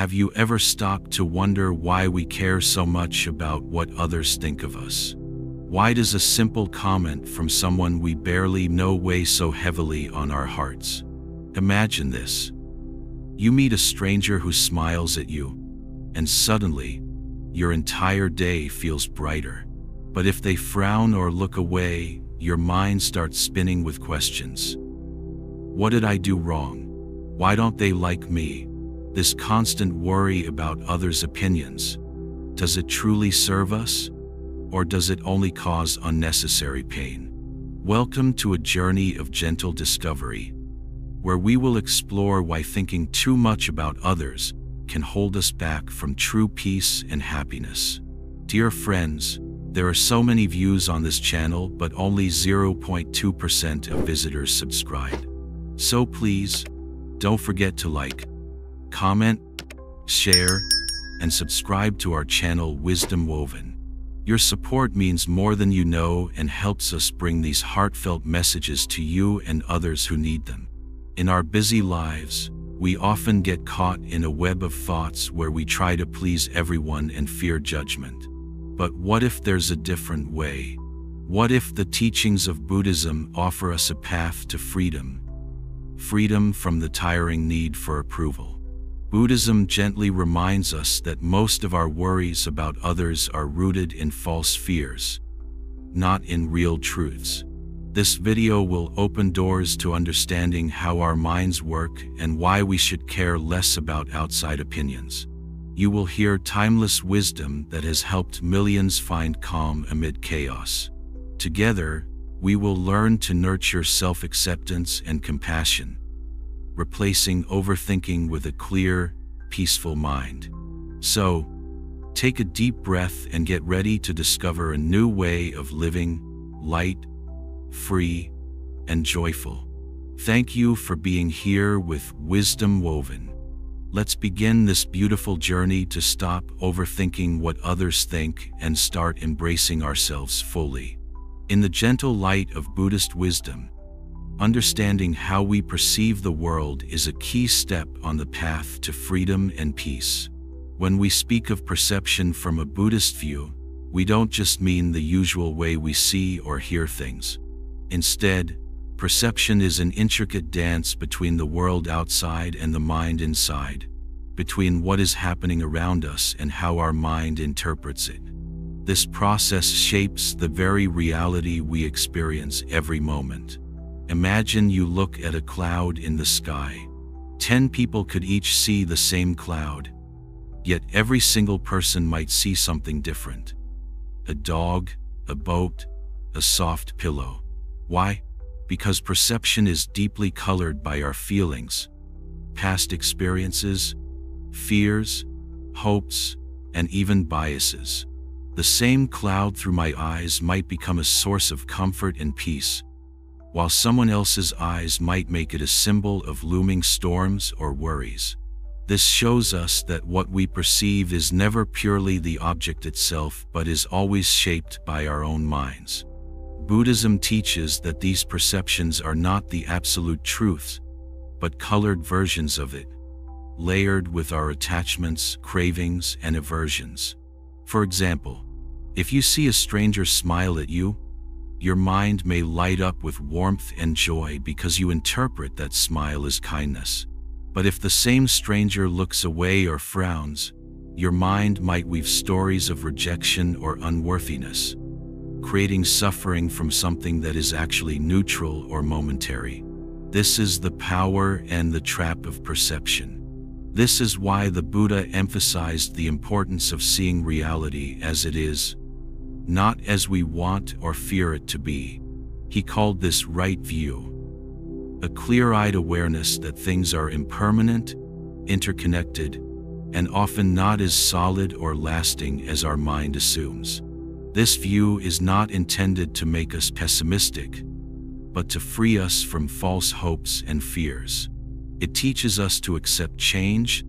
Have you ever stopped to wonder why we care so much about what others think of us? Why does a simple comment from someone we barely know weigh so heavily on our hearts? Imagine this. You meet a stranger who smiles at you, and suddenly, your entire day feels brighter. But if they frown or look away, your mind starts spinning with questions. What did I do wrong? Why don't they like me? This constant worry about others' opinions. Does it truly serve us? Or does it only cause unnecessary pain? Welcome to a journey of gentle discovery, where we will explore why thinking too much about others can hold us back from true peace and happiness. Dear friends, there are so many views on this channel, but only 0.2% of visitors subscribe. So please, don't forget to like, comment, share, and subscribe to our channel Wisdom Woven. Your support means more than you know and helps us bring these heartfelt messages to you and others who need them. In our busy lives, we often get caught in a web of thoughts where we try to please everyone and fear judgment. But what if there's a different way? What if the teachings of Buddhism offer us a path to freedom? Freedom from the tiring need for approval. Buddhism gently reminds us that most of our worries about others are rooted in false fears, not in real truths. This video will open doors to understanding how our minds work and why we should care less about outside opinions. You will hear timeless wisdom that has helped millions find calm amid chaos. Together, we will learn to nurture self-acceptance and compassion, replacing overthinking with a clear, peaceful mind. So, take a deep breath and get ready to discover a new way of living, light, free, and joyful. Thank you for being here with Wisdom Woven. Let's begin this beautiful journey to stop overthinking what others think and start embracing ourselves fully. In the gentle light of Buddhist wisdom, understanding how we perceive the world is a key step on the path to freedom and peace. When we speak of perception from a Buddhist view, we don't just mean the usual way we see or hear things. Instead, perception is an intricate dance between the world outside and the mind inside, between what is happening around us and how our mind interprets it. This process shapes the very reality we experience every moment. Imagine you look at a cloud in the sky. 10 people could each see the same cloud, yet every single person might see something different. A dog, a boat, a soft pillow. Why? Because perception is deeply colored by our feelings, past experiences, fears, hopes, and even biases. The same cloud through my eyes might become a source of comfort and peace, while someone else's eyes might make it a symbol of looming storms or worries. This shows us that what we perceive is never purely the object itself, but is always shaped by our own minds. Buddhism teaches that these perceptions are not the absolute truths, but colored versions of it, layered with our attachments, cravings, and aversions. For example, if you see a stranger smile at you, your mind may light up with warmth and joy because you interpret that smile as kindness. But if the same stranger looks away or frowns, your mind might weave stories of rejection or unworthiness, creating suffering from something that is actually neutral or momentary. This is the power and the trap of perception. This is why the Buddha emphasized the importance of seeing reality as it is, not as we want or fear it to be. He called this right view, a clear-eyed awareness that things are impermanent, interconnected, and often not as solid or lasting as our mind assumes. This view is not intended to make us pessimistic, but to free us from false hopes and fears. It teaches us to accept change,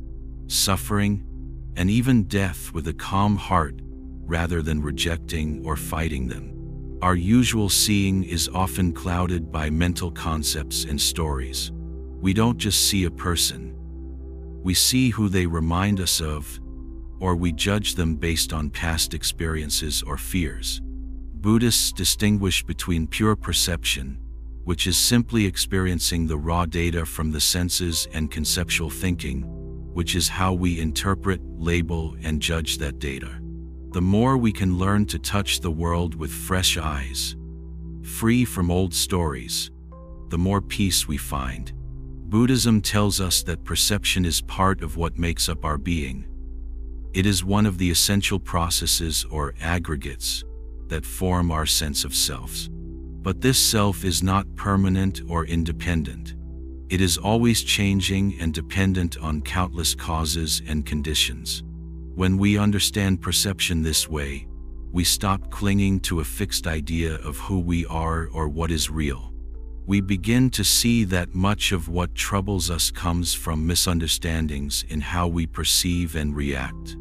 suffering, and even death with a calm heart, rather than rejecting or fighting them. Our usual seeing is often clouded by mental concepts and stories. We don't just see a person, We see who they remind us of, or we judge them based on past experiences or fears. Buddhists distinguish between pure perception, which is simply experiencing the raw data from the senses, and conceptual thinking, which is how we interpret, label, and judge that data. The more we can learn to touch the world with fresh eyes, free from old stories, the more peace we find. Buddhism tells us that perception is part of what makes up our being. It is one of the essential processes or aggregates that form our sense of self. But this self is not permanent or independent. It is always changing and dependent on countless causes and conditions. When we understand perception this way, we stop clinging to a fixed idea of who we are or what is real. We begin to see that much of what troubles us comes from misunderstandings in how we perceive and react.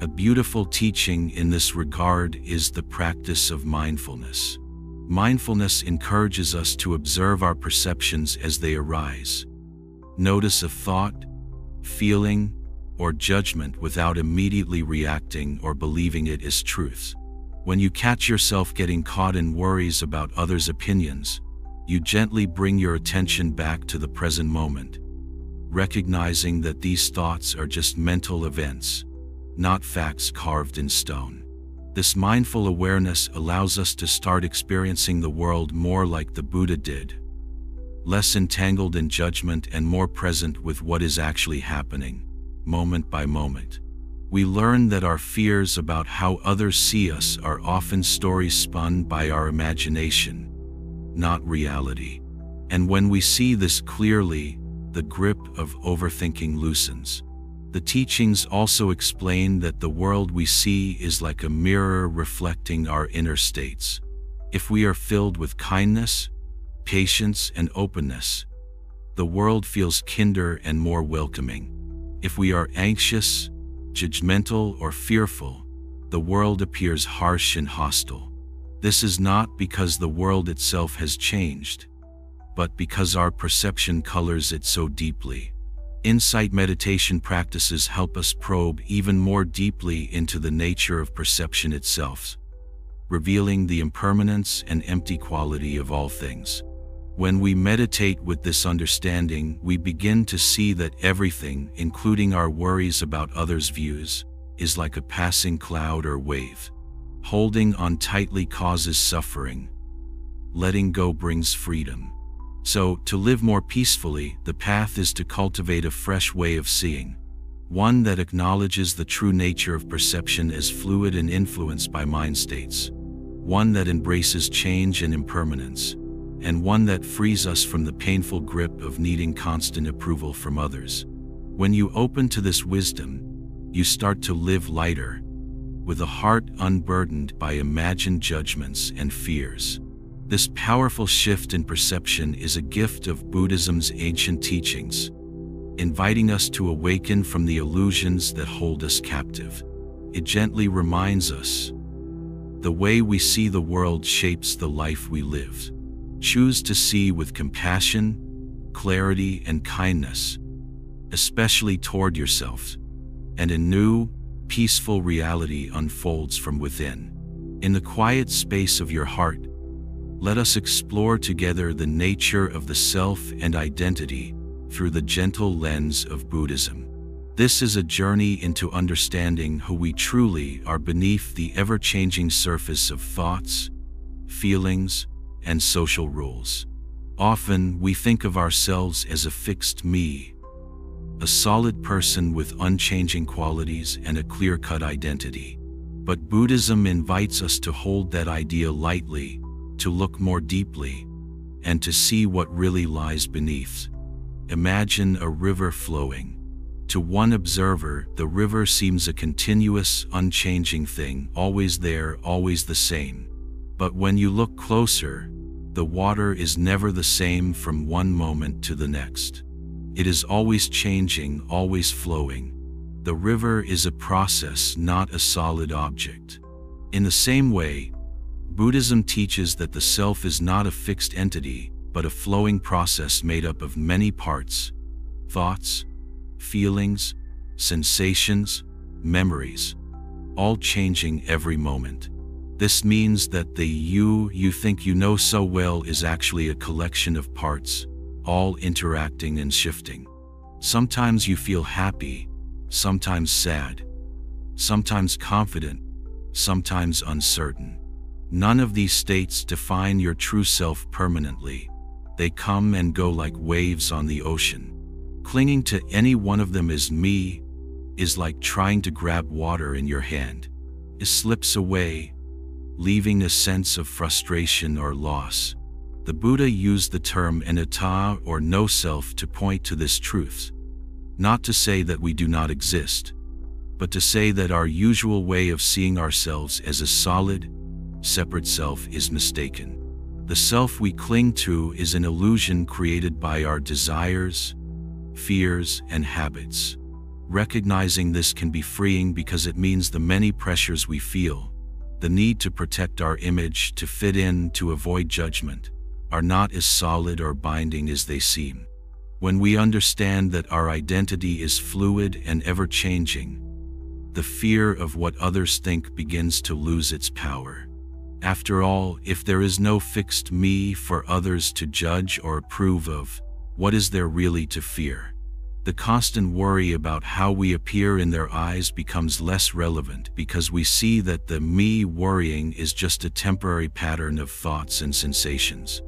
A beautiful teaching in this regard is the practice of mindfulness. Mindfulness encourages us to observe our perceptions as they arise. Notice a thought, feeling, or judgment without immediately reacting or believing it is truth. When you catch yourself getting caught in worries about others' opinions, you gently bring your attention back to the present moment, recognizing that these thoughts are just mental events, not facts carved in stone. This mindful awareness allows us to start experiencing the world more like the Buddha did, less entangled in judgment and more present with what is actually happening, moment by moment. We learn that our fears about how others see us are often stories spun by our imagination, not reality. And when we see this clearly, the grip of overthinking loosens. The teachings also explain that the world we see is like a mirror reflecting our inner states. If we are filled with kindness, patience, and openness, the world feels kinder and more welcoming. If we are anxious, judgmental, or fearful, the world appears harsh and hostile. This is not because the world itself has changed, but because our perception colors it so deeply. Insight meditation practices help us probe even more deeply into the nature of perception itself, revealing the impermanence and empty quality of all things. When we meditate with this understanding, we begin to see that everything, including our worries about others' views, is like a passing cloud or wave. Holding on tightly causes suffering. Letting go brings freedom. So, to live more peacefully, the path is to cultivate a fresh way of seeing, one that acknowledges the true nature of perception as fluid and influenced by mind states, one that embraces change and impermanence, and one that frees us from the painful grip of needing constant approval from others. When you open to this wisdom, you start to live lighter, with a heart unburdened by imagined judgments and fears. This powerful shift in perception is a gift of Buddhism's ancient teachings, inviting us to awaken from the illusions that hold us captive. It gently reminds us, the way we see the world shapes the life we live. Choose to see with compassion, clarity, and kindness, especially toward yourself, and a new, peaceful reality unfolds from within. In the quiet space of your heart, let us explore together the nature of the self and identity through the gentle lens of Buddhism. This is a journey into understanding who we truly are beneath the ever-changing surface of thoughts, feelings, and social rules. Often we think of ourselves as a fixed me, a solid person with unchanging qualities and a clear-cut identity. But Buddhism invites us to hold that idea lightly, to look more deeply, and to see what really lies beneath. Imagine a river flowing. To one observer, the river seems a continuous, unchanging thing, always there, always the same. But when you look closer, the water is never the same from one moment to the next. It is always changing, always flowing. The river is a process, not a solid object. In the same way, Buddhism teaches that the self is not a fixed entity, but a flowing process made up of many parts: thoughts, feelings, sensations, memories, all changing every moment. This means that the you think you know so well is actually a collection of parts, all interacting and shifting. Sometimes you feel happy, sometimes sad, sometimes confident, sometimes uncertain. None of these states define your true self permanently. They come and go like waves on the ocean. Clinging to any one of them as me is like trying to grab water in your hand. It slips away, leaving a sense of frustration or loss. The Buddha used the term anatta or no self to point to this truth. Not to say that we do not exist, but to say that our usual way of seeing ourselves as a solid, separate self is mistaken. The self we cling to is an illusion created by our desires, fears, and habits. Recognizing this can be freeing because it means the many pressures we feel, the need to protect our image, to fit in, to avoid judgment, are not as solid or binding as they seem. When we understand that our identity is fluid and ever-changing, the fear of what others think begins to lose its power. After all, if there is no fixed me for others to judge or approve of, what is there really to fear? The constant worry about how we appear in their eyes becomes less relevant because we see that the me worrying is just a temporary pattern of thoughts and sensations.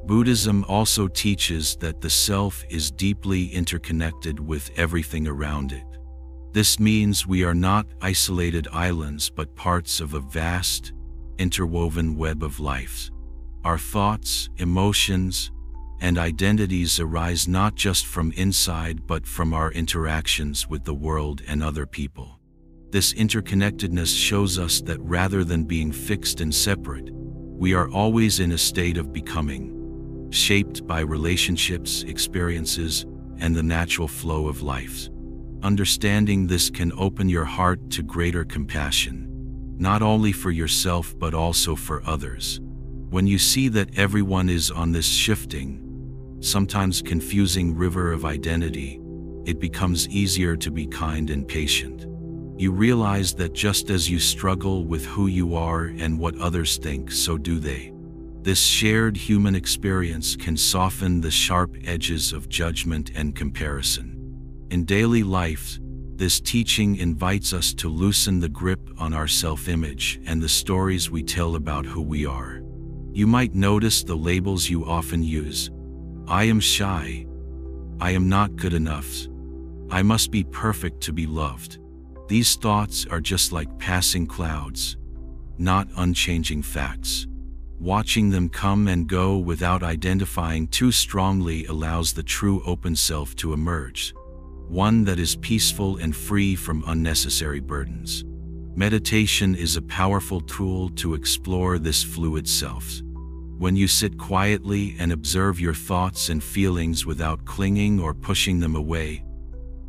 Buddhism also teaches that the self is deeply interconnected with everything around it. This means we are not isolated islands but parts of a vast, interwoven web of life. Our thoughts, emotions, and identities arise not just from inside but from our interactions with the world and other people. This interconnectedness shows us that rather than being fixed and separate, we are always in a state of becoming, shaped by relationships, experiences, and the natural flow of life. Understanding this can open your heart to greater compassion, not only for yourself but also for others. When you see that everyone is on this shifting, sometimes confusing river of identity, it becomes easier to be kind and patient. You realize that just as you struggle with who you are and what others think, so do they. This shared human experience can soften the sharp edges of judgment and comparison. In daily life, this teaching invites us to loosen the grip on our self-image and the stories we tell about who we are. You might notice the labels you often use. I am shy. I am not good enough. I must be perfect to be loved. These thoughts are just like passing clouds, not unchanging facts. Watching them come and go without identifying too strongly allows the true open self to emerge, one that is peaceful and free from unnecessary burdens. Meditation is a powerful tool to explore this fluid self. When you sit quietly and observe your thoughts and feelings without clinging or pushing them away,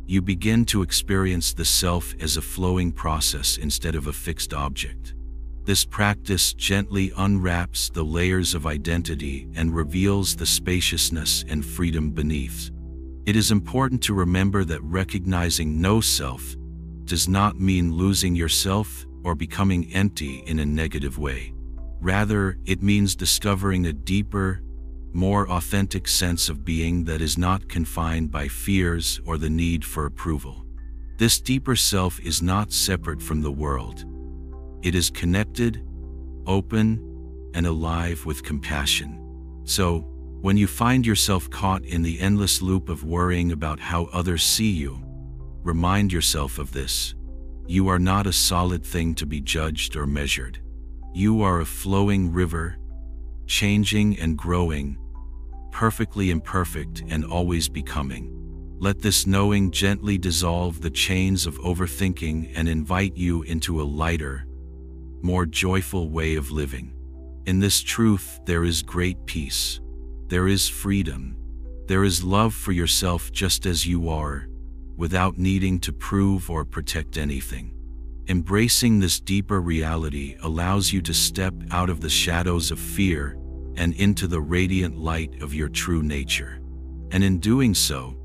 you begin to experience the self as a flowing process instead of a fixed object. This practice gently unwraps the layers of identity and reveals the spaciousness and freedom beneath. It is important to remember that recognizing no self does not mean losing yourself or becoming empty in a negative way. Rather, it means discovering a deeper, more authentic sense of being that is not confined by fears or the need for approval. This deeper self is not separate from the world. It is connected, open, and alive with compassion. So, when you find yourself caught in the endless loop of worrying about how others see you, remind yourself of this. You are not a solid thing to be judged or measured. You are a flowing river, changing and growing, perfectly imperfect and always becoming. Let this knowing gently dissolve the chains of overthinking and invite you into a lighter, more joyful way of living. In this truth, there is great peace. There is freedom. There is love for yourself just as you are, without needing to prove or protect anything. Embracing this deeper reality allows you to step out of the shadows of fear and into the radiant light of your true nature. And in doing so,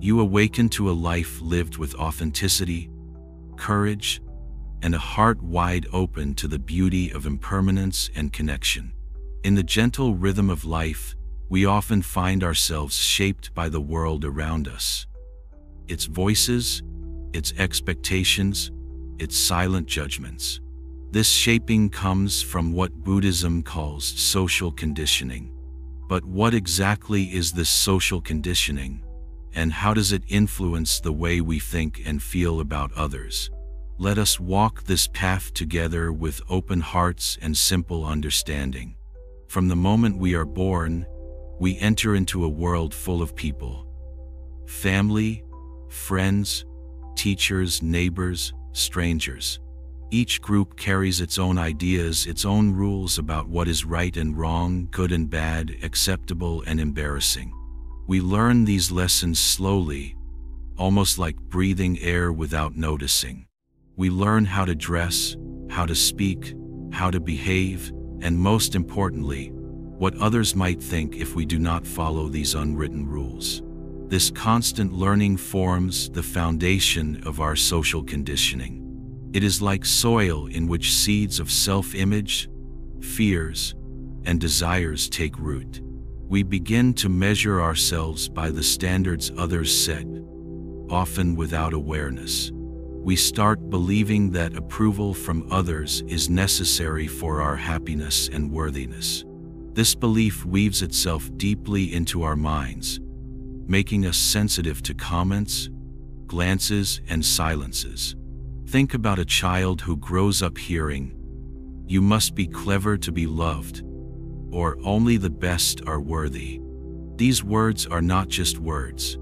You awaken to a life lived with authenticity, courage, and a heart wide open to the beauty of impermanence and connection. In the gentle rhythm of life, we often find ourselves shaped by the world around us. Its voices, its expectations, its silent judgments. This shaping comes from what Buddhism calls social conditioning. But what exactly is this social conditioning, and how does it influence the way we think and feel about others? Let us walk this path together with open hearts and simple understanding. From the moment we are born, we enter into a world full of people. Family, friends, teachers, neighbors, strangers. Each group carries its own ideas, its own rules about what is right and wrong, good and bad, acceptable and embarrassing. We learn these lessons slowly, almost like breathing air without noticing. We learn how to dress, how to speak, how to behave, and most importantly, what others might think if we do not follow these unwritten rules. This constant learning forms the foundation of our social conditioning. It is like soil in which seeds of self-image, fears, and desires take root. We begin to measure ourselves by the standards others set, often without awareness. We start believing that approval from others is necessary for our happiness and worthiness. This belief weaves itself deeply into our minds, making us sensitive to comments, glances, and silences. Think about a child who grows up hearing, "You must be clever to be loved," or "Only the best are worthy." These words are not just words.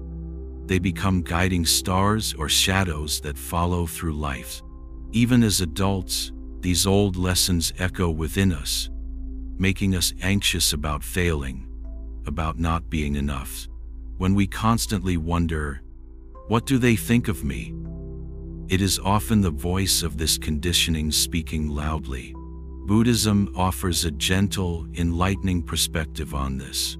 They become guiding stars or shadows that follow through life. Even as adults, these old lessons echo within us, making us anxious about failing, about not being enough. When we constantly wonder, "What do they think of me?" it is often the voice of this conditioning speaking loudly. Buddhism offers a gentle, enlightening perspective on this.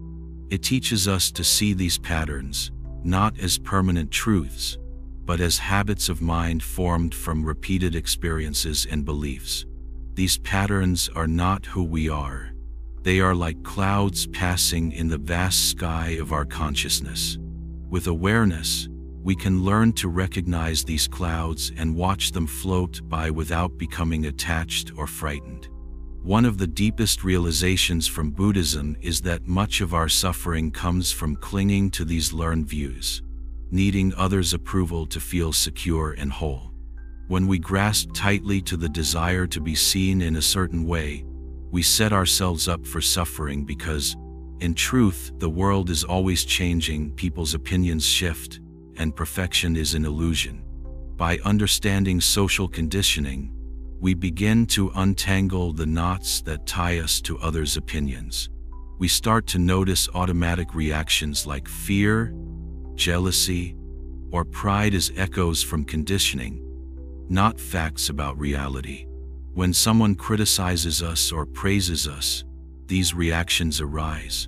It teaches us to see these patterns, not as permanent truths, but as habits of mind formed from repeated experiences and beliefs. These patterns are not who we are. They are like clouds passing in the vast sky of our consciousness. With awareness, we can learn to recognize these clouds and watch them float by without becoming attached or frightened. One of the deepest realizations from Buddhism is that much of our suffering comes from clinging to these learned views, needing others' approval to feel secure and whole. When we grasp tightly to the desire to be seen in a certain way, we set ourselves up for suffering because, in truth, the world is always changing, people's opinions shift, and perfection is an illusion. By understanding social conditioning, we begin to untangle the knots that tie us to others' opinions. We start to notice automatic reactions like fear, jealousy, or pride as echoes from conditioning, not facts about reality. When someone criticizes us or praises us, these reactions arise.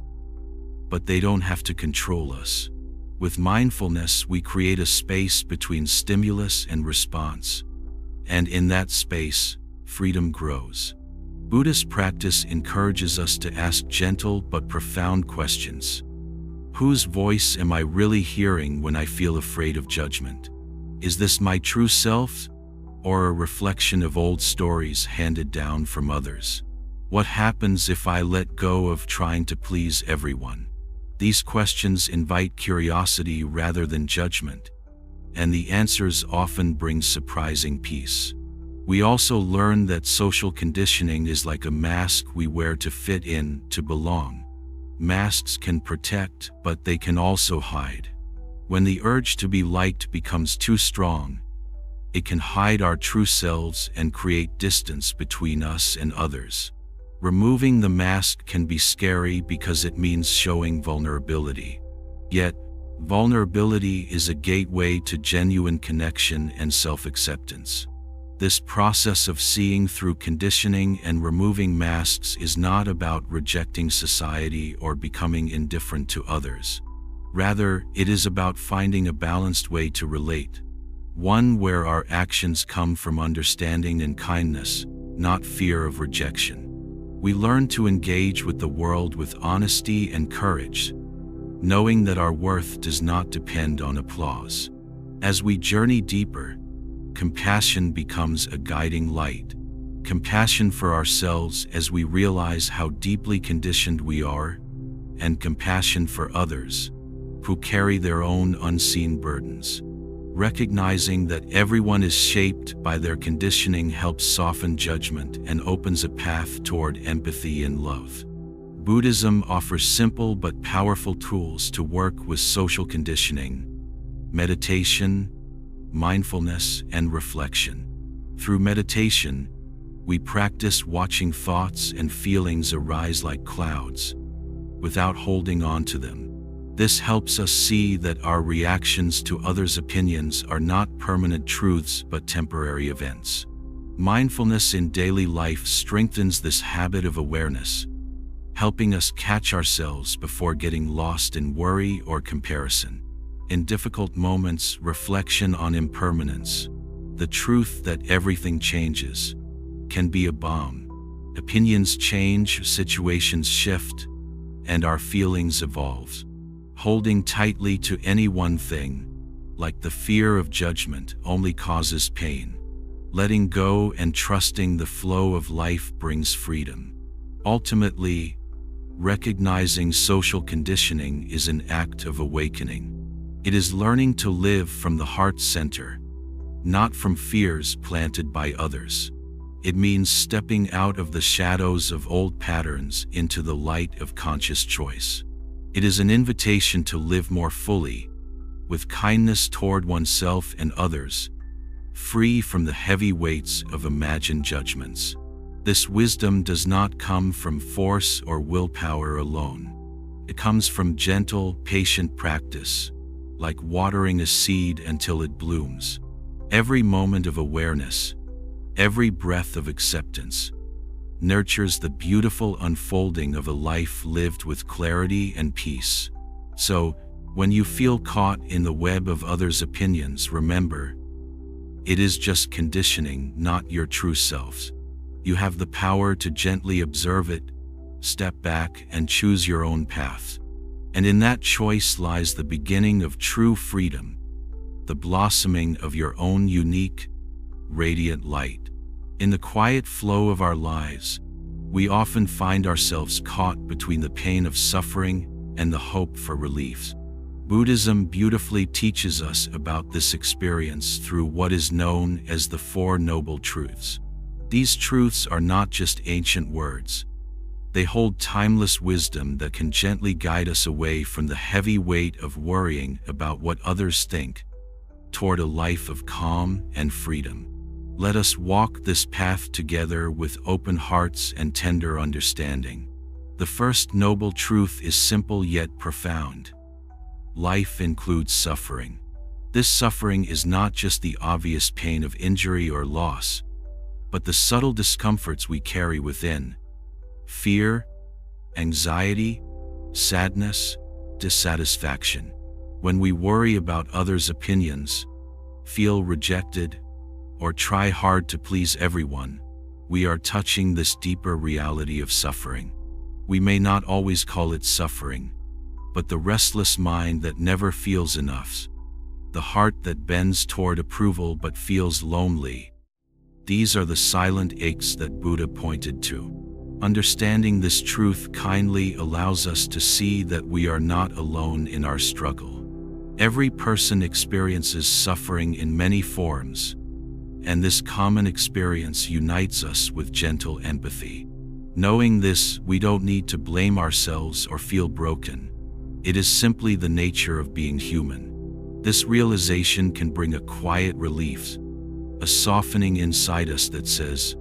But they don't have to control us. With mindfulness, we create a space between stimulus and response. And in that space, freedom grows. Buddhist practice encourages us to ask gentle but profound questions. Whose voice am I really hearing when I feel afraid of judgment? Is this my true self, or a reflection of old stories handed down from others? What happens if I let go of trying to please everyone? These questions invite curiosity rather than judgment, and the answers often bring surprising peace. We also learn that social conditioning is like a mask we wear to fit in, to belong. Masks can protect, but they can also hide. When the urge to be liked becomes too strong, it can hide our true selves and create distance between us and others. Removing the mask can be scary because it means showing vulnerability. Yet, vulnerability is a gateway to genuine connection and self-acceptance. This process of seeing through conditioning and removing masks is not about rejecting society or becoming indifferent to others. Rather, it is about finding a balanced way to relate, one where our actions come from understanding and kindness, not fear of rejection. We learn to engage with the world with honesty and courage, knowing that our worth does not depend on applause. As we journey deeper, compassion becomes a guiding light. Compassion for ourselves as we realize how deeply conditioned we are, and compassion for others who carry their own unseen burdens. Recognizing that everyone is shaped by their conditioning helps soften judgment and opens a path toward empathy and love. Buddhism offers simple but powerful tools to work with social conditioning: meditation, mindfulness, and reflection. Through meditation, we practice watching thoughts and feelings arise like clouds, without holding on to them. This helps us see that our reactions to others' opinions are not permanent truths but temporary events. Mindfulness in daily life strengthens this habit of awareness, helping us catch ourselves before getting lost in worry or comparison. In difficult moments, reflection on impermanence, the truth that everything changes, can be a balm. Opinions change, situations shift, and our feelings evolve. Holding tightly to any one thing, like the fear of judgment, only causes pain. Letting go and trusting the flow of life brings freedom. Ultimately, recognizing social conditioning is an act of awakening. It is learning to live from the heart center, not from fears planted by others. It means stepping out of the shadows of old patterns into the light of conscious choice. It is an invitation to live more fully, with kindness toward oneself and others, free from the heavy weights of imagined judgments. This wisdom does not come from force or willpower alone. It comes from gentle, patient practice, like watering a seed until it blooms. Every moment of awareness, every breath of acceptance, nurtures the beautiful unfolding of a life lived with clarity and peace. So, when you feel caught in the web of others' opinions, remember, it is just conditioning, not your true selves. You have the power to gently observe it, step back, and choose your own path. And in that choice lies the beginning of true freedom, the blossoming of your own unique, radiant light. In the quiet flow of our lives, we often find ourselves caught between the pain of suffering and the hope for relief. Buddhism beautifully teaches us about this experience through what is known as the Four Noble Truths. These truths are not just ancient words. They hold timeless wisdom that can gently guide us away from the heavy weight of worrying about what others think, toward a life of calm and freedom. Let us walk this path together with open hearts and tender understanding. The first noble truth is simple yet profound. Life includes suffering. This suffering is not just the obvious pain of injury or loss, but the subtle discomforts we carry within: fear, anxiety, sadness, dissatisfaction. When we worry about others' opinions, feel rejected, or try hard to please everyone, we are touching this deeper reality of suffering. We may not always call it suffering, but the restless mind that never feels enough, the heart that bends toward approval but feels lonely, these are the silent aches that Buddha pointed to. Understanding this truth kindly allows us to see that we are not alone in our struggle. Every person experiences suffering in many forms, and this common experience unites us with gentle empathy. Knowing this, we don't need to blame ourselves or feel broken. It is simply the nature of being human. This realization can bring a quiet relief, a softening inside us that says,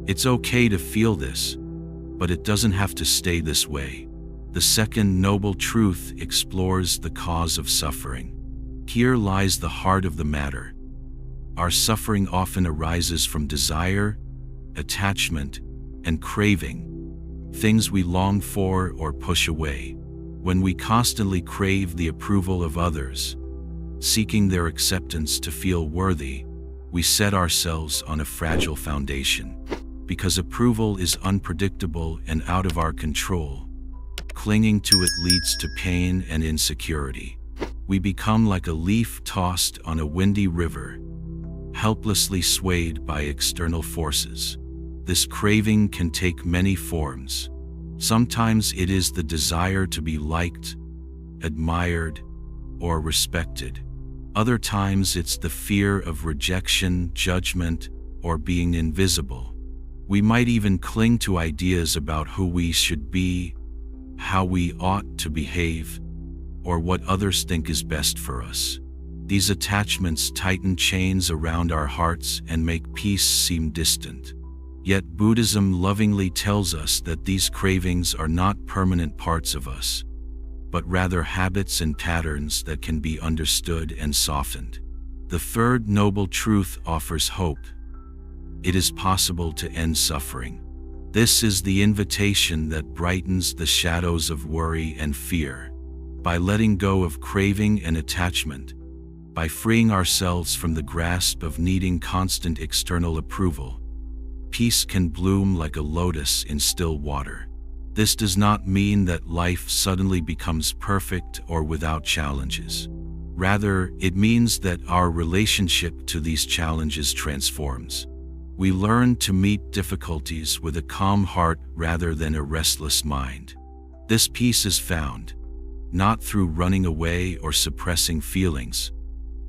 it's okay to feel this, but it doesn't have to stay this way. The second noble truth explores the cause of suffering. Here lies the heart of the matter. Our suffering often arises from desire, attachment, and craving, things we long for or push away. When we constantly crave the approval of others, seeking their acceptance to feel worthy, we set ourselves on a fragile foundation. Because approval is unpredictable and out of our control, clinging to it leads to pain and insecurity. We become like a leaf tossed on a windy river, helplessly swayed by external forces. This craving can take many forms. Sometimes it is the desire to be liked, admired, or respected. Other times it's the fear of rejection, judgment, or being invisible. We might even cling to ideas about who we should be, how we ought to behave, or what others think is best for us. These attachments tighten chains around our hearts and make peace seem distant. Yet Buddhism lovingly tells us that these cravings are not permanent parts of us, but rather habits and patterns that can be understood and softened. The third noble truth offers hope. It is possible to end suffering. This is the invitation that brightens the shadows of worry and fear. By letting go of craving and attachment, by freeing ourselves from the grasp of needing constant external approval, peace can bloom like a lotus in still water. This does not mean that life suddenly becomes perfect or without challenges. Rather, it means that our relationship to these challenges transforms. We learn to meet difficulties with a calm heart rather than a restless mind. This peace is found, not through running away or suppressing feelings,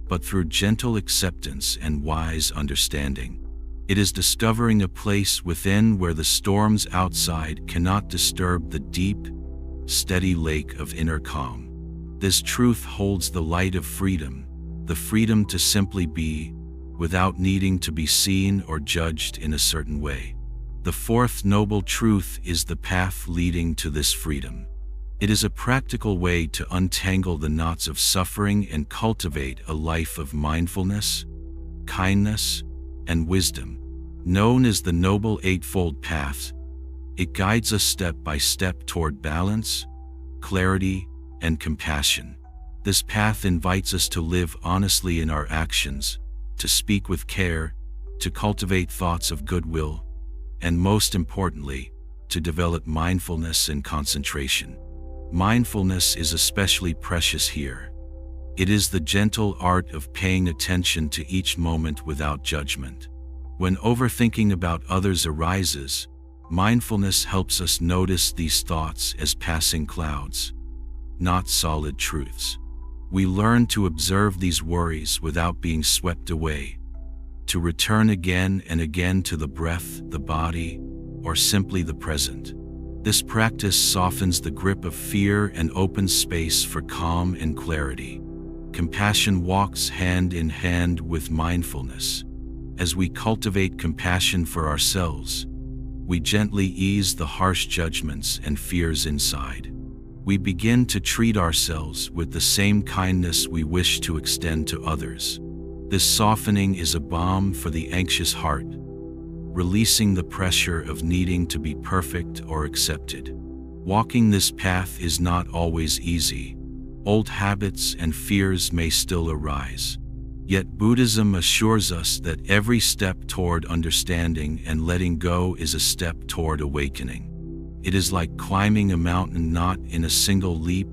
but through gentle acceptance and wise understanding. It is discovering a place within where the storms outside cannot disturb the deep, steady lake of inner calm. This truth holds the light of freedom, the freedom to simply be, without needing to be seen or judged in a certain way. The fourth noble truth is the path leading to this freedom. It is a practical way to untangle the knots of suffering and cultivate a life of mindfulness, kindness, and wisdom. Known as the Noble Eightfold Path, it guides us step by step toward balance, clarity, and compassion. This path invites us to live honestly in our actions, to speak with care, to cultivate thoughts of goodwill, and most importantly, to develop mindfulness and concentration. Mindfulness is especially precious here. It is the gentle art of paying attention to each moment without judgment. When overthinking about others arises, mindfulness helps us notice these thoughts as passing clouds, not solid truths. We learn to observe these worries without being swept away, to return again and again to the breath, the body, or simply the present. This practice softens the grip of fear and opens space for calm and clarity. Compassion walks hand in hand with mindfulness. As we cultivate compassion for ourselves, we gently ease the harsh judgments and fears inside. We begin to treat ourselves with the same kindness we wish to extend to others. This softening is a balm for the anxious heart, releasing the pressure of needing to be perfect or accepted. Walking this path is not always easy. Old habits and fears may still arise. Yet Buddhism assures us that every step toward understanding and letting go is a step toward awakening. It is like climbing a mountain not in a single leap,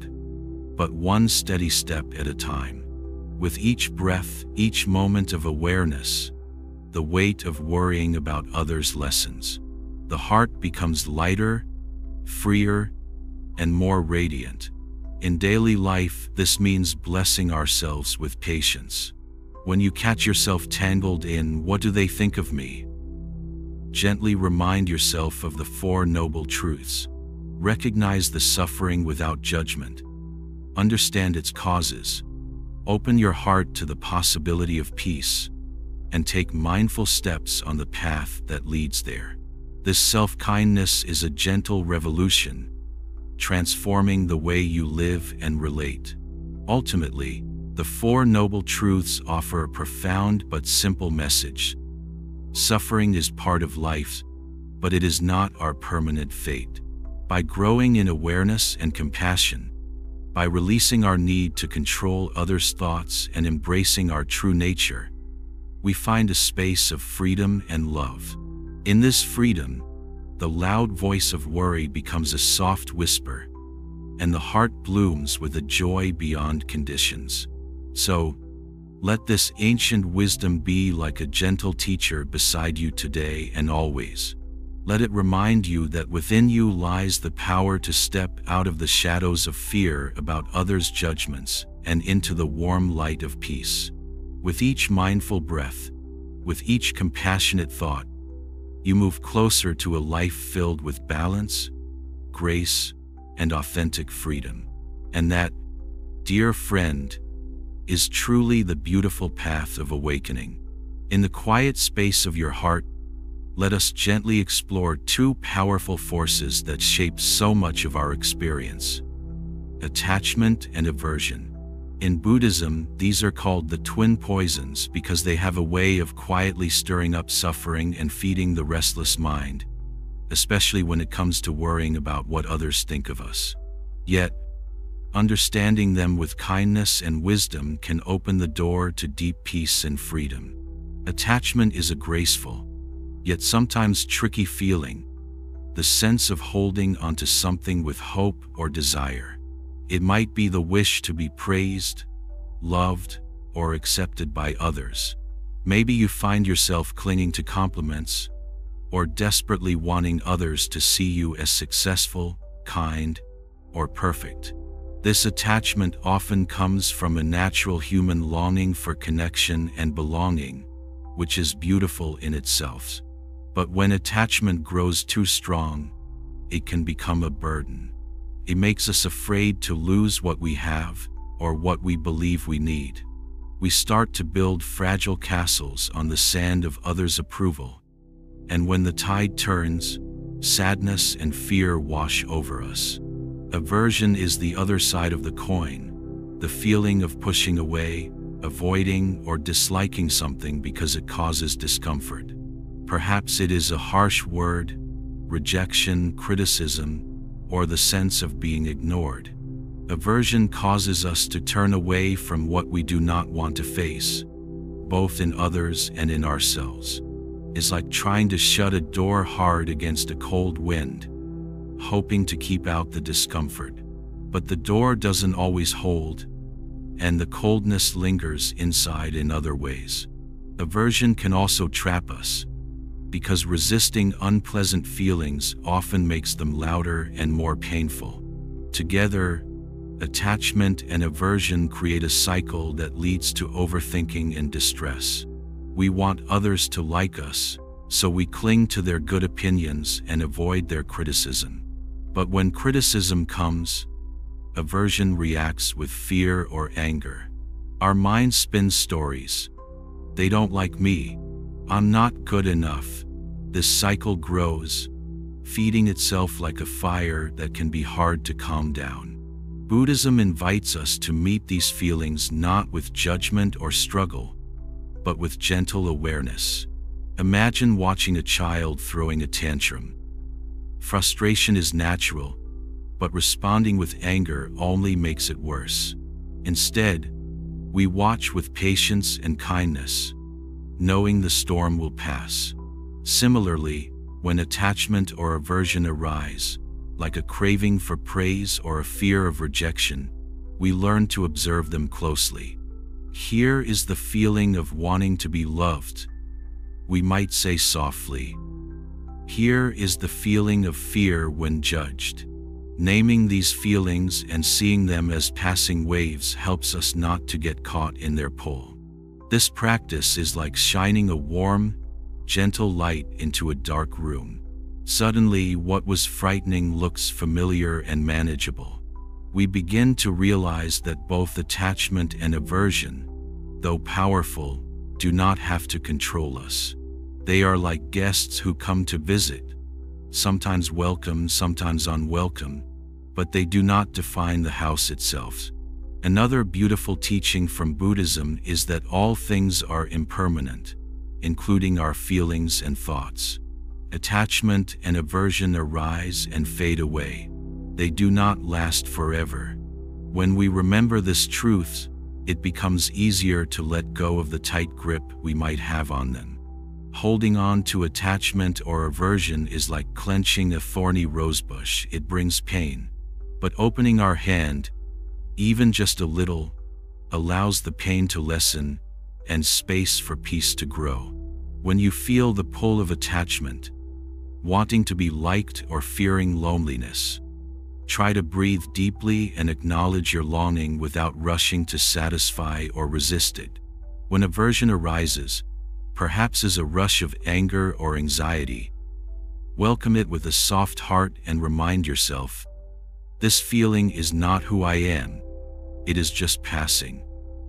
but one steady step at a time. With each breath, each moment of awareness, the weight of worrying about others lessens. The heart becomes lighter, freer, and more radiant. In daily life, this means blessing ourselves with patience. When you catch yourself tangled in "what do they think of me?" gently remind yourself of the Four Noble Truths. Recognize the suffering without judgment. Understand its causes. Open your heart to the possibility of peace, and take mindful steps on the path that leads there. This self-kindness is a gentle revolution, transforming the way you live and relate. Ultimately, the Four Noble Truths offer a profound but simple message. Suffering is part of life, but it is not our permanent fate. By growing in awareness and compassion, By releasing our need to control others' thoughts and embracing our true nature, we find a space of freedom and love. In this freedom, the loud voice of worry becomes a soft whisper, and the heart blooms with a joy beyond conditions. So, let this ancient wisdom be like a gentle teacher beside you today and always. Let it remind you that within you lies the power to step out of the shadows of fear about others' judgments and into the warm light of peace. With each mindful breath, with each compassionate thought, you move closer to a life filled with balance, grace, and authentic freedom. And that, dear friend, is truly the beautiful path of awakening. In the quiet space of your heart, let us gently explore two powerful forces that shape so much of our experience: attachment and aversion. In Buddhism, these are called the twin poisons because they have a way of quietly stirring up suffering and feeding the restless mind, especially when it comes to worrying about what others think of us. Yet, understanding them with kindness and wisdom can open the door to deep peace and freedom. Attachment is a graceful, yet sometimes tricky feeling, the sense of holding onto something with hope or desire. It might be the wish to be praised, loved, or accepted by others. Maybe you find yourself clinging to compliments, or desperately wanting others to see you as successful, kind, or perfect. This attachment often comes from a natural human longing for connection and belonging, which is beautiful in itself. But when attachment grows too strong, it can become a burden. It makes us afraid to lose what we have or what we believe we need. We start to build fragile castles on the sand of others' approval. And when the tide turns, sadness and fear wash over us. Aversion is the other side of the coin, the feeling of pushing away, avoiding, or disliking something because it causes discomfort. Perhaps it is a harsh word, rejection, criticism, or the sense of being ignored. Aversion causes us to turn away from what we do not want to face, both in others and in ourselves. It's like trying to shut a door hard against a cold wind, hoping to keep out the discomfort. But the door doesn't always hold, and the coldness lingers inside in other ways. Aversion can also trap us, because resisting unpleasant feelings often makes them louder and more painful. Together, attachment and aversion create a cycle that leads to overthinking and distress. We want others to like us, so we cling to their good opinions and avoid their criticism. But when criticism comes, aversion reacts with fear or anger. Our mind spins stories. They don't like me. I'm not good enough. This cycle grows, feeding itself like a fire that can be hard to calm down. Buddhism invites us to meet these feelings not with judgment or struggle, but with gentle awareness. Imagine watching a child throwing a tantrum. Frustration is natural, but responding with anger only makes it worse. Instead, we watch with patience and kindness, knowing the storm will pass. Similarly, when attachment or aversion arise, like a craving for praise or a fear of rejection, we learn to observe them closely. Here is the feeling of wanting to be loved. We might say softly, here is the feeling of fear when judged. Naming these feelings and seeing them as passing waves helps us not to get caught in their pull. This practice is like shining a warm, gentle light into a dark room. Suddenly, what was frightening looks familiar and manageable. We begin to realize that both attachment and aversion, though powerful, do not have to control us. They are like guests who come to visit, sometimes welcome, sometimes unwelcome, but they do not define the house itself. Another beautiful teaching from Buddhism is that all things are impermanent, including our feelings and thoughts. Attachment and aversion arise and fade away. They do not last forever. When we remember this truth, it becomes easier to let go of the tight grip we might have on them. Holding on to attachment or aversion is like clenching a thorny rosebush. It brings pain. But opening our hand, even just a little, allows the pain to lessen and space for peace to grow. When you feel the pull of attachment, wanting to be liked or fearing loneliness, try to breathe deeply and acknowledge your longing without rushing to satisfy or resist it. When aversion arises, perhaps as a rush of anger or anxiety, welcome it with a soft heart and remind yourself, this feeling is not who I am, it is just passing.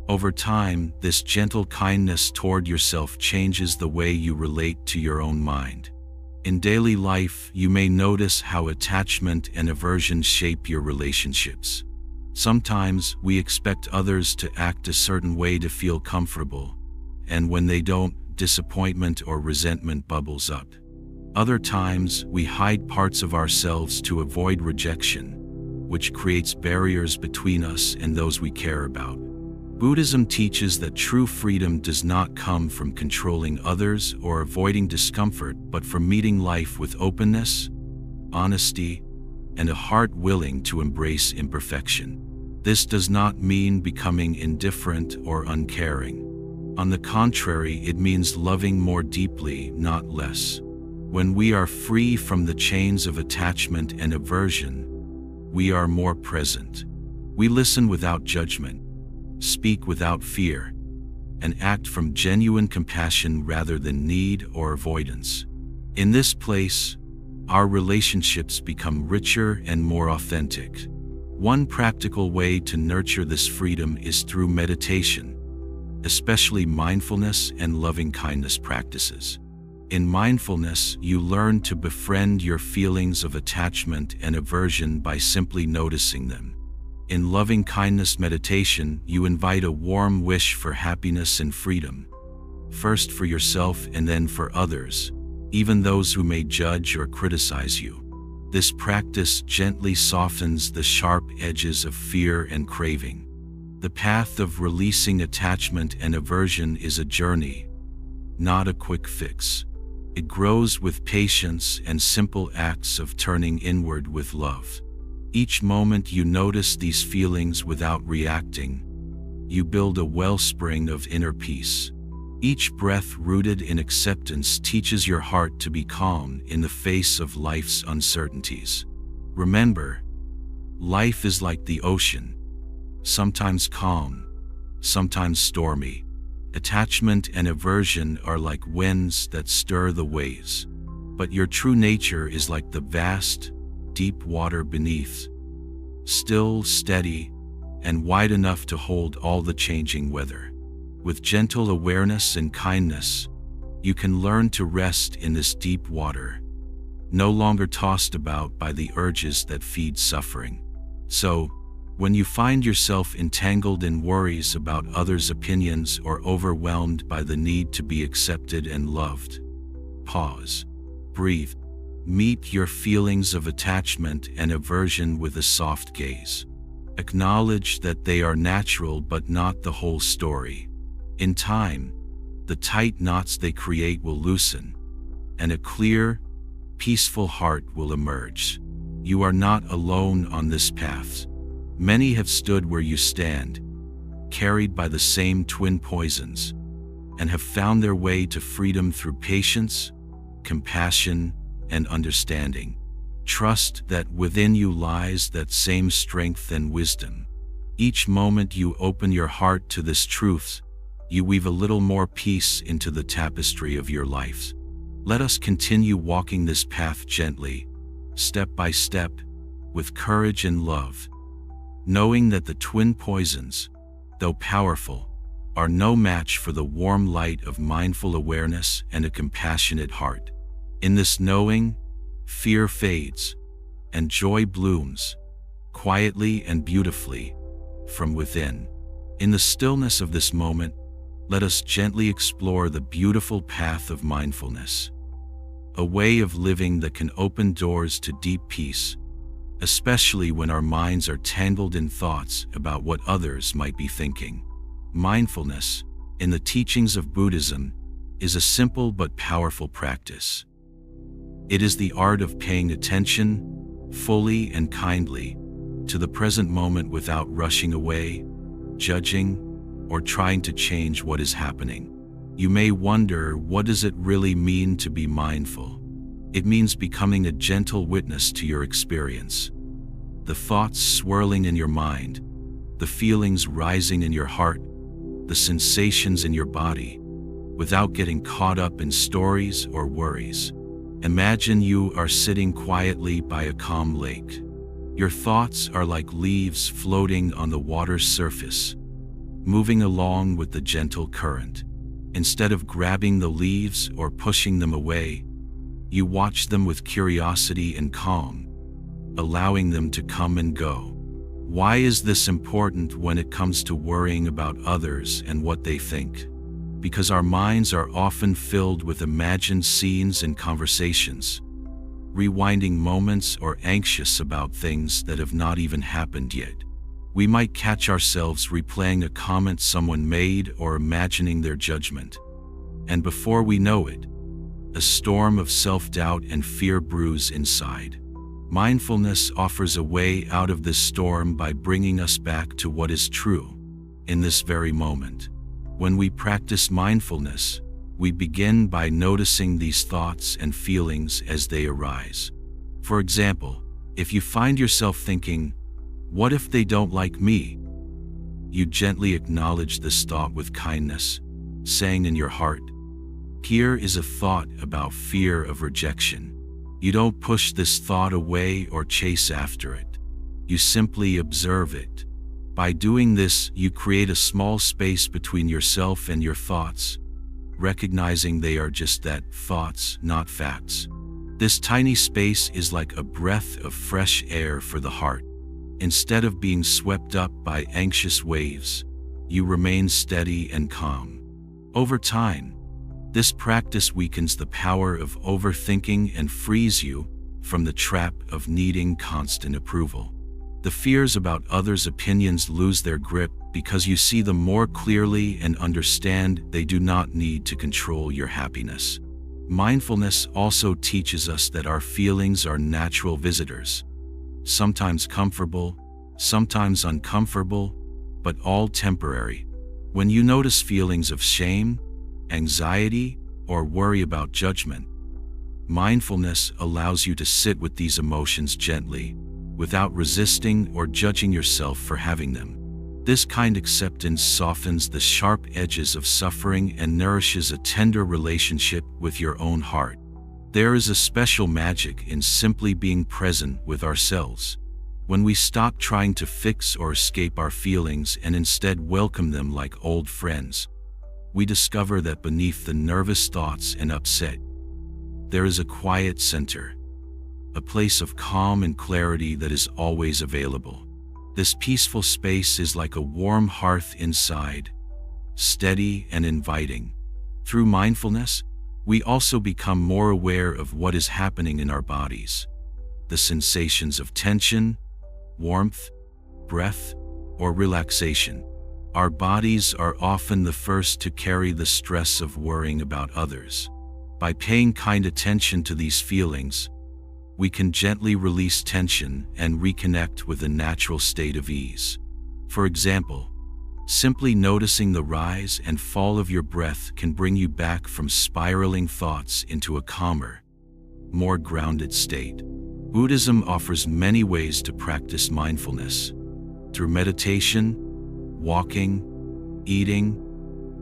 Over time, this gentle kindness toward yourself changes the way you relate to your own mind. In daily life, you may notice how attachment and aversion shape your relationships. Sometimes we expect others to act a certain way to feel comfortable, and when they don't, disappointment or resentment bubbles up. Other times, we hide parts of ourselves to avoid rejection, which creates barriers between us and those we care about. Buddhism teaches that true freedom does not come from controlling others or avoiding discomfort, but from meeting life with openness, honesty, and a heart willing to embrace imperfection. This does not mean becoming indifferent or uncaring. On the contrary, it means loving more deeply, not less. When we are free from the chains of attachment and aversion, we are more present. We listen without judgment, speak without fear, and act from genuine compassion rather than need or avoidance. In this place, our relationships become richer and more authentic. One practical way to nurture this freedom is through meditation, especially mindfulness and loving kindness practices. In mindfulness, you learn to befriend your feelings of attachment and aversion by simply noticing them. In loving kindness meditation, you invite a warm wish for happiness and freedom, first for yourself and then for others, even those who may judge or criticize you. This practice gently softens the sharp edges of fear and craving. The path of releasing attachment and aversion is a journey, not a quick fix. It grows with patience and simple acts of turning inward with love. Each moment you notice these feelings without reacting, you build a wellspring of inner peace. Each breath rooted in acceptance teaches your heart to be calm in the face of life's uncertainties. Remember, life is like the ocean, sometimes calm, sometimes stormy. Attachment and aversion are like winds that stir the waves, but your true nature is like the vast, deep water beneath, still, steady, and wide enough to hold all the changing weather. With gentle awareness and kindness, you can learn to rest in this deep water, no longer tossed about by the urges that feed suffering. So, when you find yourself entangled in worries about others' opinions or overwhelmed by the need to be accepted and loved, pause, breathe. Meet your feelings of attachment and aversion with a soft gaze. Acknowledge that they are natural but not the whole story. In time, the tight knots they create will loosen, and a clear, peaceful heart will emerge. You are not alone on this path. Many have stood where you stand, carried by the same twin poisons, and have found their way to freedom through patience, compassion, and understanding. Trust that within you lies that same strength and wisdom. Each moment you open your heart to this truth, you weave a little more peace into the tapestry of your life. Let us continue walking this path gently, step by step, with courage and love, knowing that the twin poisons, though powerful, are no match for the warm light of mindful awareness and a compassionate heart. In this knowing, fear fades, and joy blooms, quietly and beautifully, from within. In the stillness of this moment, let us gently explore the beautiful path of mindfulness, a way of living that can open doors to deep peace, especially when our minds are tangled in thoughts about what others might be thinking. Mindfulness, in the teachings of Buddhism, is a simple but powerful practice. It is the art of paying attention, fully and kindly, to the present moment without rushing away, judging, or trying to change what is happening. You may wonder, what does it really mean to be mindful? It means becoming a gentle witness to your experience. The thoughts swirling in your mind, the feelings rising in your heart, the sensations in your body, without getting caught up in stories or worries. Imagine you are sitting quietly by a calm lake. Your thoughts are like leaves floating on the water's surface, moving along with the gentle current. Instead of grabbing the leaves or pushing them away, you watch them with curiosity and calm, allowing them to come and go. Why is this important when it comes to worrying about others and what they think? Because our minds are often filled with imagined scenes and conversations, rewinding moments or anxious about things that have not even happened yet. We might catch ourselves replaying a comment someone made or imagining their judgment. And before we know it, a storm of self-doubt and fear brews inside. Mindfulness offers a way out of this storm by bringing us back to what is true, in this very moment. When we practice mindfulness, we begin by noticing these thoughts and feelings as they arise. For example, if you find yourself thinking, "What if they don't like me?" you gently acknowledge this thought with kindness, saying in your heart, "Here is a thought about fear of rejection." You don't push this thought away or chase after it. You simply observe it. By doing this, you create a small space between yourself and your thoughts, recognizing they are just that, thoughts, not facts. This tiny space is like a breath of fresh air for the heart. Instead of being swept up by anxious waves, you remain steady and calm. Over time, this practice weakens the power of overthinking and frees you from the trap of needing constant approval. The fears about others' opinions lose their grip because you see them more clearly and understand they do not need to control your happiness. Mindfulness also teaches us that our feelings are natural visitors, sometimes comfortable, sometimes uncomfortable, but all temporary. When you notice feelings of shame, anxiety, or worry about judgment, mindfulness allows you to sit with these emotions gently, without resisting or judging yourself for having them. This kind acceptance softens the sharp edges of suffering and nourishes a tender relationship with your own heart. There is a special magic in simply being present with ourselves. When we stop trying to fix or escape our feelings and instead welcome them like old friends, we discover that beneath the nervous thoughts and upset, there is a quiet center, a place of calm and clarity that is always available. This peaceful space is like a warm hearth inside, steady and inviting. Through mindfulness, we also become more aware of what is happening in our bodies. The sensations of tension, warmth, breath, or relaxation. Our bodies are often the first to carry the stress of worrying about others. By paying kind attention to these feelings, we can gently release tension and reconnect with a natural state of ease. For example, simply noticing the rise and fall of your breath can bring you back from spiraling thoughts into a calmer, more grounded state. Buddhism offers many ways to practice mindfulness. Through meditation, walking, eating,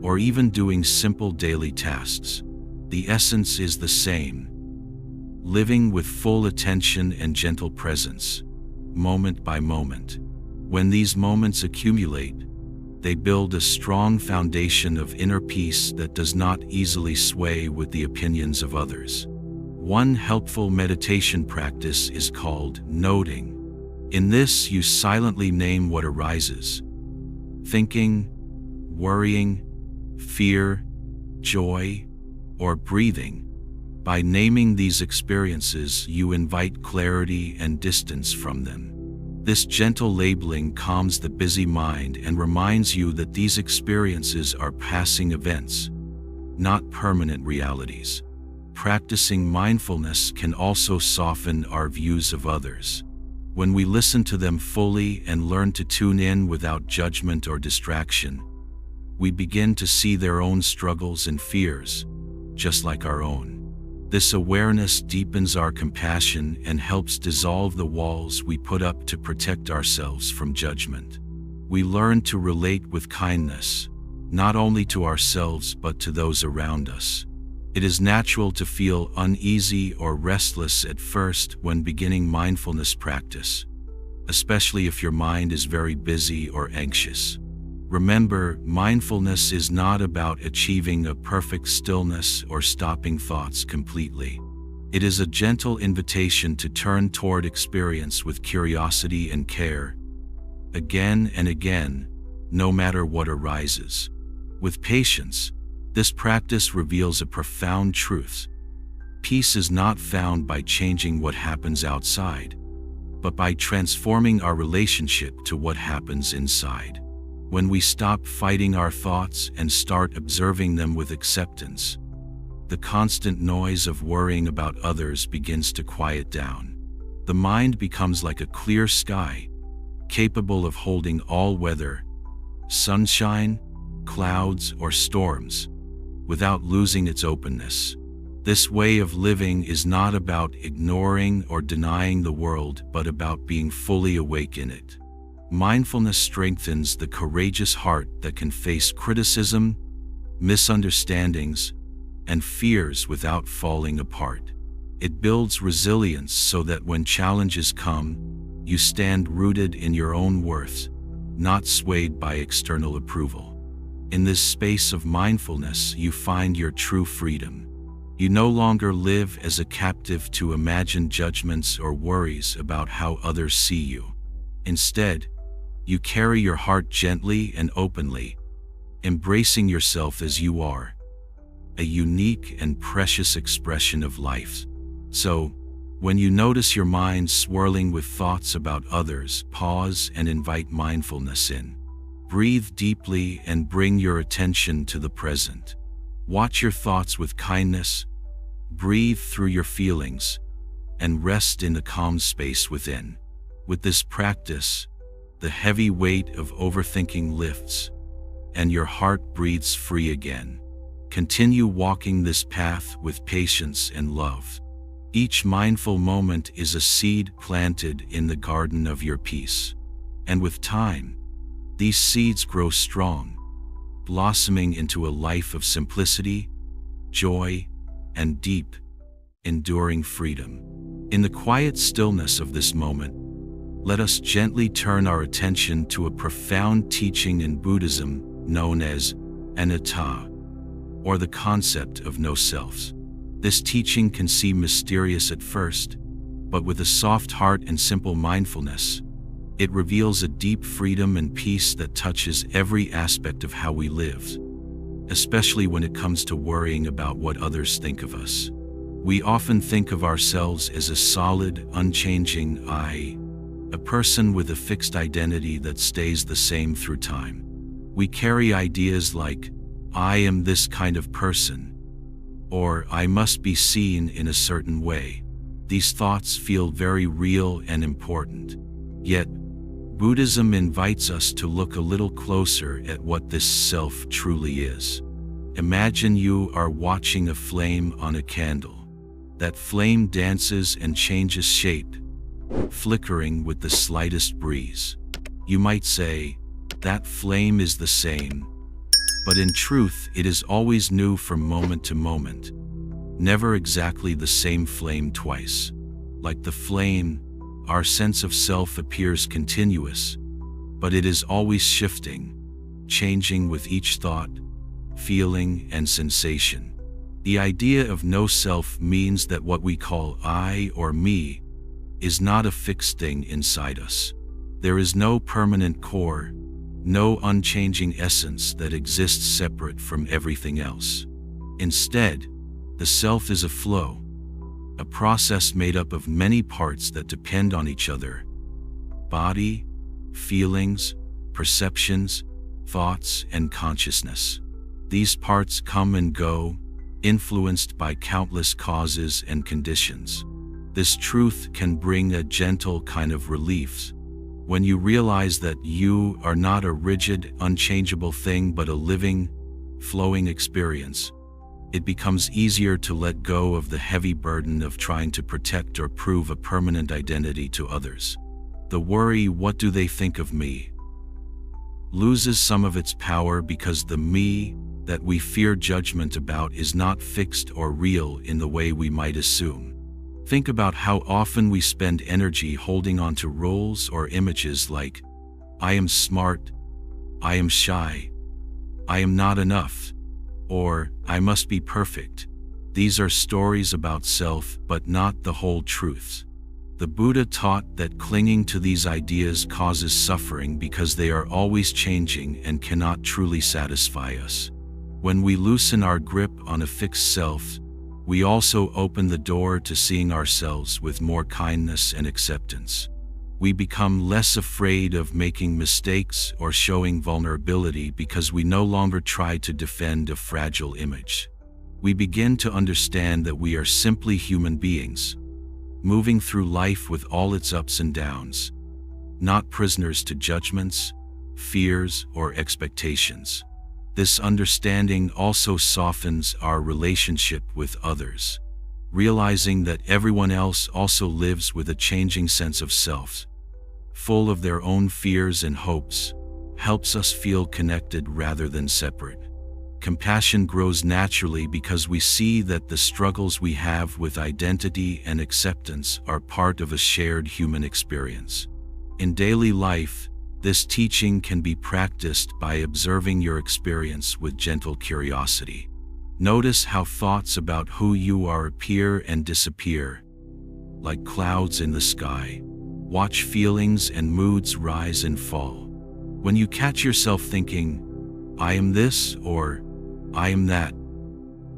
or even doing simple daily tasks. The essence is the same: living with full attention and gentle presence, moment by moment. When these moments accumulate, they build a strong foundation of inner peace that does not easily sway with the opinions of others. One helpful meditation practice is called noting. In this, you silently name what arises: thinking, worrying, fear, joy, or breathing. By naming these experiences, you invite clarity and distance from them. This gentle labeling calms the busy mind and reminds you that these experiences are passing events, not permanent realities. Practicing mindfulness can also soften our views of others. When we listen to them fully and learn to tune in without judgment or distraction, we begin to see their own struggles and fears, just like our own. This awareness deepens our compassion and helps dissolve the walls we put up to protect ourselves from judgment. We learn to relate with kindness, not only to ourselves but to those around us. It is natural to feel uneasy or restless at first when beginning mindfulness practice, especially if your mind is very busy or anxious. Remember, mindfulness is not about achieving a perfect stillness or stopping thoughts completely. It is a gentle invitation to turn toward experience with curiosity and care, again and again, no matter what arises. With patience, this practice reveals a profound truth. Peace is not found by changing what happens outside, but by transforming our relationship to what happens inside. When we stop fighting our thoughts and start observing them with acceptance, the constant noise of worrying about others begins to quiet down. The mind becomes like a clear sky, capable of holding all weather, sunshine, clouds, or storms, without losing its openness. This way of living is not about ignoring or denying the world, but about being fully awake in it. Mindfulness strengthens the courageous heart that can face criticism, misunderstandings, and fears without falling apart. It builds resilience so that when challenges come, you stand rooted in your own worth, not swayed by external approval. In this space of mindfulness, you find your true freedom. You no longer live as a captive to imagined judgments or worries about how others see you. Instead, you carry your heart gently and openly, embracing yourself as you are, a unique and precious expression of life. So, when you notice your mind swirling with thoughts about others, pause and invite mindfulness in. Breathe deeply and bring your attention to the present. Watch your thoughts with kindness, breathe through your feelings, and rest in the calm space within. With this practice, the heavy weight of overthinking lifts, and your heart breathes free again. Continue walking this path with patience and love. Each mindful moment is a seed planted in the garden of your peace. And with time, these seeds grow strong, blossoming into a life of simplicity, joy, and deep, enduring freedom. In the quiet stillness of this moment, let us gently turn our attention to a profound teaching in Buddhism known as anatta, or the concept of no self. This teaching can seem mysterious at first, but with a soft heart and simple mindfulness, it reveals a deep freedom and peace that touches every aspect of how we live, especially when it comes to worrying about what others think of us. We often think of ourselves as a solid, unchanging I, a person with a fixed identity that stays the same through time. We carry ideas like, I am this kind of person, or I must be seen in a certain way. These thoughts feel very real and important. Yet, Buddhism invites us to look a little closer at what this self truly is. Imagine you are watching a flame on a candle. That flame dances and changes shape, flickering with the slightest breeze. You might say, that flame is the same, but in truth it is always new from moment to moment, never exactly the same flame twice. Like the flame, our sense of self appears continuous, but it is always shifting, changing with each thought, feeling, and sensation. The idea of no self means that what we call I or me is not a fixed thing inside us. There is no permanent core, no unchanging essence that exists separate from everything else. Instead, The self is a flow, a process made up of many parts that depend on each other: body, feelings, perceptions, thoughts, and consciousness. These parts come and go, influenced by countless causes and conditions. This truth can bring a gentle kind of relief when you realize that you are not a rigid, unchangeable thing but a living, flowing experience. It becomes easier to let go of the heavy burden of trying to protect or prove a permanent identity to others. The worry, "What do they think of me?" loses some of its power because the me that we fear judgment about is not fixed or real in the way we might assume. Think about how often we spend energy holding on to roles or images like, "I am smart," "I am shy," "I am not enough," or "I must be perfect." These are stories about self, but not the whole truths. The Buddha taught that clinging to these ideas causes suffering because they are always changing and cannot truly satisfy us. When we loosen our grip on a fixed self, we also open the door to seeing ourselves with more kindness and acceptance. We become less afraid of making mistakes or showing vulnerability because we no longer try to defend a fragile image. We begin to understand that we are simply human beings, moving through life with all its ups and downs, not prisoners to judgments, fears, or expectations. This understanding also softens our relationship with others. Realizing that everyone else also lives with a changing sense of self, full of their own fears and hopes, helps us feel connected rather than separate. Compassion grows naturally because we see that the struggles we have with identity and acceptance are part of a shared human experience. In daily life, this teaching can be practiced by observing your experience with gentle curiosity. Notice how thoughts about who you are appear and disappear, like clouds in the sky. Watch feelings and moods rise and fall. When you catch yourself thinking, "I am this," or "I am that,"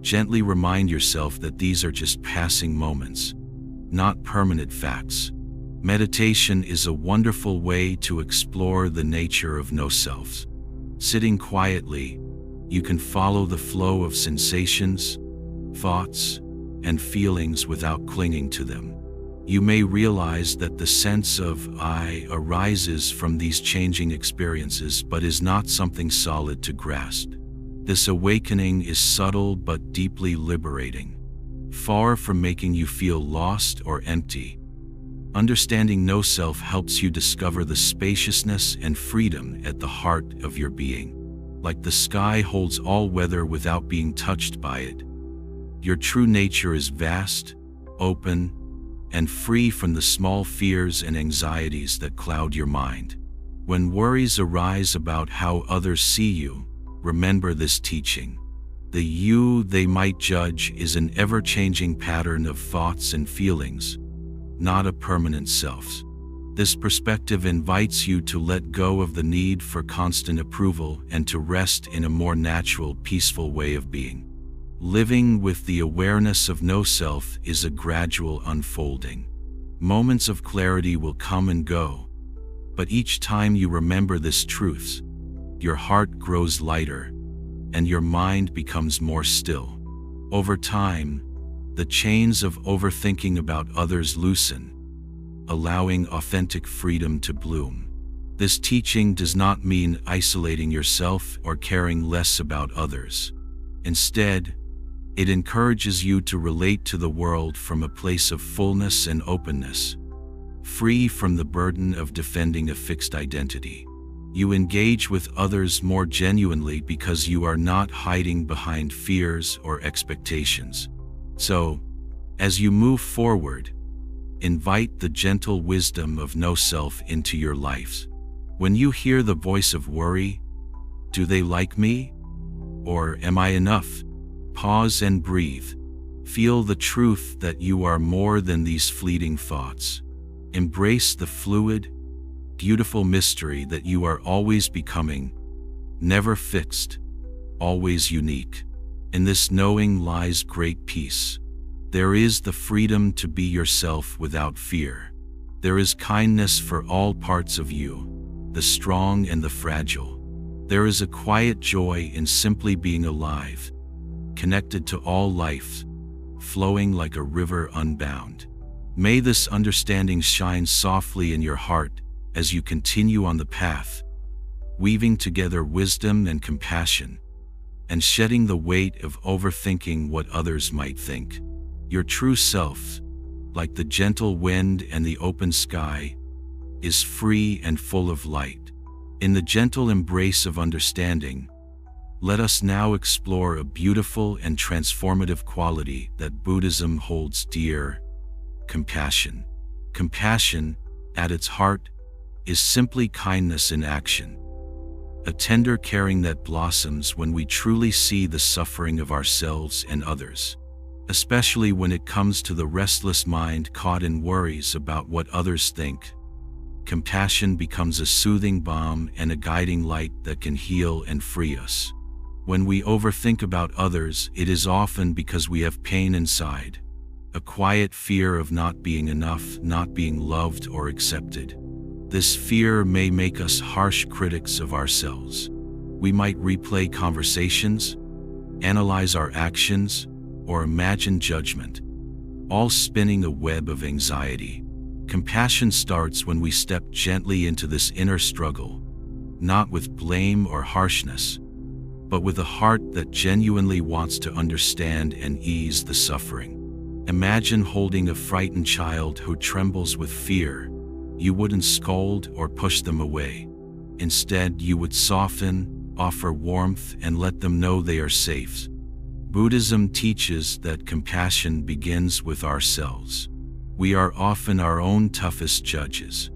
gently remind yourself that these are just passing moments, not permanent facts. Meditation is a wonderful way to explore the nature of no-self. Sitting quietly, you can follow the flow of sensations, thoughts, and feelings without clinging to them. You may realize that the sense of I arises from these changing experiences but is not something solid to grasp. This awakening is subtle but deeply liberating. Far from making you feel lost or empty, understanding no-self helps you discover the spaciousness and freedom at the heart of your being. Like the sky holds all weather without being touched by it, your true nature is vast, open, and free from the small fears and anxieties that cloud your mind. When worries arise about how others see you, remember this teaching. The you they might judge is an ever-changing pattern of thoughts and feelings, not a permanent self. This perspective invites you to let go of the need for constant approval and to rest in a more natural, peaceful way of being. Living with the awareness of no-self is a gradual unfolding. Moments of clarity will come and go, but each time you remember this truth, your heart grows lighter and your mind becomes more still. Over time, the chains of overthinking about others loosen, allowing authentic freedom to bloom. This teaching does not mean isolating yourself or caring less about others. Instead, it encourages you to relate to the world from a place of fullness and openness, free from the burden of defending a fixed identity. You engage with others more genuinely because you are not hiding behind fears or expectations. So, as you move forward, invite the gentle wisdom of no-self into your life. When you hear the voice of worry, "Do they like me?" or "Am I enough?" pause and breathe. Feel the truth that you are more than these fleeting thoughts. Embrace the fluid, beautiful mystery that you are always becoming, never fixed, always unique. In this knowing lies great peace. There is the freedom to be yourself without fear. There is kindness for all parts of you, the strong and the fragile. There is a quiet joy in simply being alive, connected to all life, flowing like a river unbound. May this understanding shine softly in your heart as you continue on the path, weaving together wisdom and compassion, and shedding the weight of overthinking what others might think. Your true self, like the gentle wind and the open sky, is free and full of light. In the gentle embrace of understanding, let us now explore a beautiful and transformative quality that Buddhism holds dear: compassion. Compassion, at its heart, is simply kindness in action. A tender caring that blossoms when we truly see the suffering of ourselves and others. Especially when it comes to the restless mind caught in worries about what others think, compassion becomes a soothing balm and a guiding light that can heal and free us. When we overthink about others, it is often because we have pain inside, a quiet fear of not being enough, not being loved or accepted. This fear may make us harsh critics of ourselves. We might replay conversations, analyze our actions, or imagine judgment, all spinning a web of anxiety. Compassion starts when we step gently into this inner struggle, not with blame or harshness, but with a heart that genuinely wants to understand and ease the suffering. Imagine holding a frightened child who trembles with fear. You wouldn't scold or push them away. Instead, you would soften, offer warmth, and let them know they are safe. Buddhism teaches that compassion begins with ourselves. We are often our own toughest judges.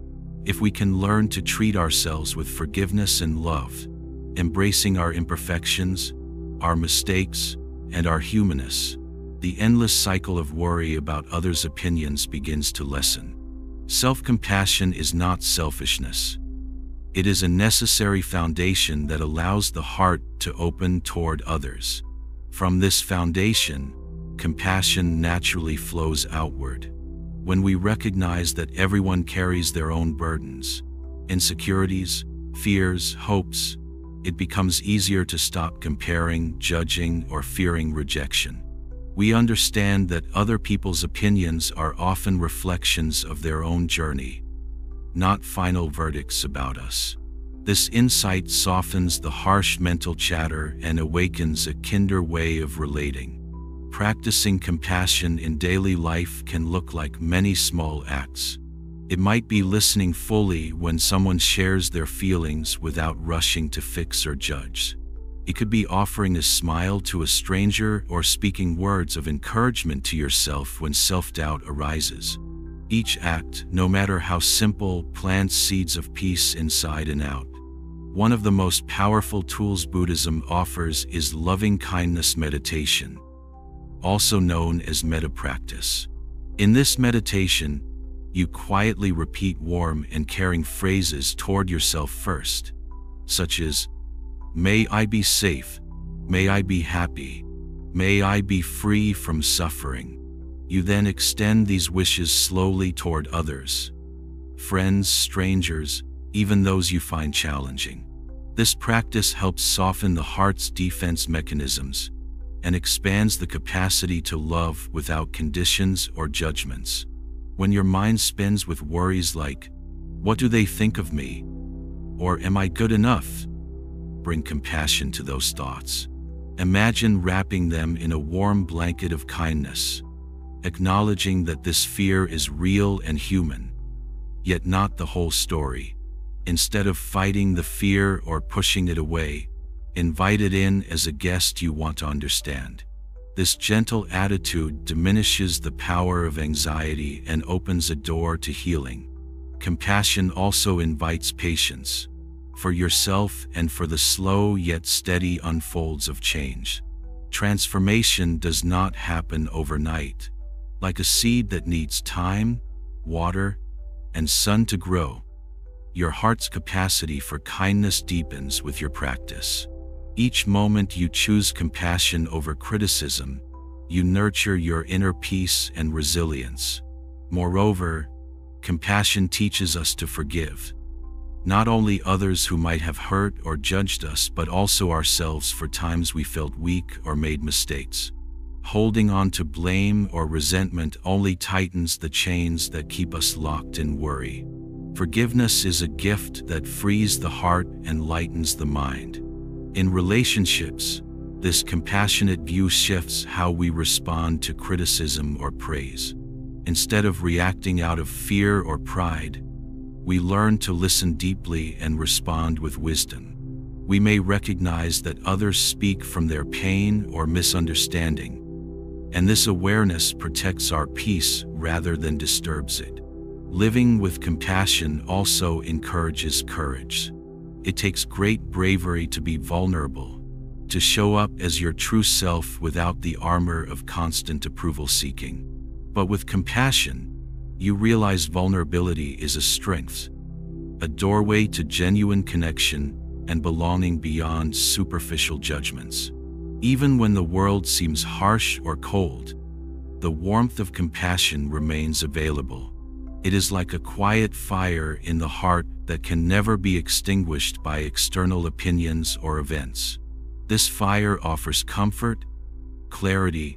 If we can learn to treat ourselves with forgiveness and love, embracing our imperfections, our mistakes, and our humanness, the endless cycle of worry about others' opinions begins to lessen. Self-compassion is not selfishness. It is a necessary foundation that allows the heart to open toward others. From this foundation, compassion naturally flows outward. When we recognize that everyone carries their own burdens, insecurities, fears, hopes, it becomes easier to stop comparing, judging, or fearing rejection. We understand that other people's opinions are often reflections of their own journey, not final verdicts about us. This insight softens the harsh mental chatter and awakens a kinder way of relating. Practicing compassion in daily life can look like many small acts. It might be listening fully when someone shares their feelings without rushing to fix or judge. It could be offering a smile to a stranger or speaking words of encouragement to yourself when self-doubt arises. Each act, no matter how simple, plants seeds of peace inside and out. One of the most powerful tools Buddhism offers is loving-kindness meditation, also known as metta practice. In this meditation, you quietly repeat warm and caring phrases toward yourself first, such as, "May I be safe, may I be happy, may I be free from suffering." You then extend these wishes slowly toward others, friends, strangers, even those you find challenging. This practice helps soften the heart's defense mechanisms and expands the capacity to love without conditions or judgments. When your mind spins with worries like, "What do they think of me?" or "Am I good enough?" bring compassion to those thoughts. Imagine wrapping them in a warm blanket of kindness, acknowledging that this fear is real and human, yet not the whole story. Instead of fighting the fear or pushing it away, invite it in as a guest you want to understand. This gentle attitude diminishes the power of anxiety and opens a door to healing. Compassion also invites patience for yourself and for the slow yet steady unfolds of change. Transformation does not happen overnight. Like a seed that needs time, water, and sun to grow, your heart's capacity for kindness deepens with your practice. Each moment you choose compassion over criticism, you nurture your inner peace and resilience. Moreover, compassion teaches us to forgive, not only others who might have hurt or judged us, but also ourselves for times we felt weak or made mistakes. Holding on to blame or resentment only tightens the chains that keep us locked in worry. Forgiveness is a gift that frees the heart and lightens the mind. In relationships, this compassionate view shifts how we respond to criticism or praise. Instead of reacting out of fear or pride, we learn to listen deeply and respond with wisdom. We may recognize that others speak from their pain or misunderstanding, and this awareness protects our peace rather than disturbs it. Living with compassion also encourages courage. It takes great bravery to be vulnerable, to show up as your true self without the armor of constant approval seeking. But with compassion, you realize vulnerability is a strength, a doorway to genuine connection and belonging beyond superficial judgments. Even when the world seems harsh or cold, the warmth of compassion remains available. It is like a quiet fire in the heart that can never be extinguished by external opinions or events. This fire offers comfort, clarity,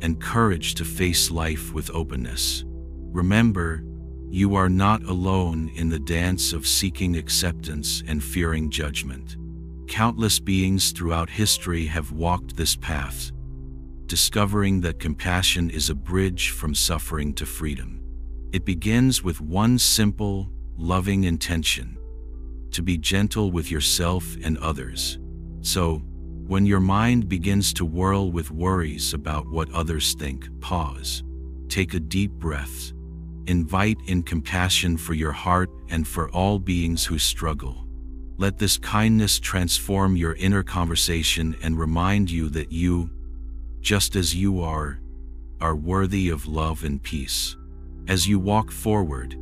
and courage to face life with openness. Remember, you are not alone in the dance of seeking acceptance and fearing judgment. Countless beings throughout history have walked this path, discovering that compassion is a bridge from suffering to freedom. It begins with one simple, loving intention: to be gentle with yourself and others. So, when your mind begins to whirl with worries about what others think, pause, take a deep breath, invite in compassion for your heart and for all beings who struggle. Let this kindness transform your inner conversation and remind you that you, just as you are worthy of love and peace. As you walk forward,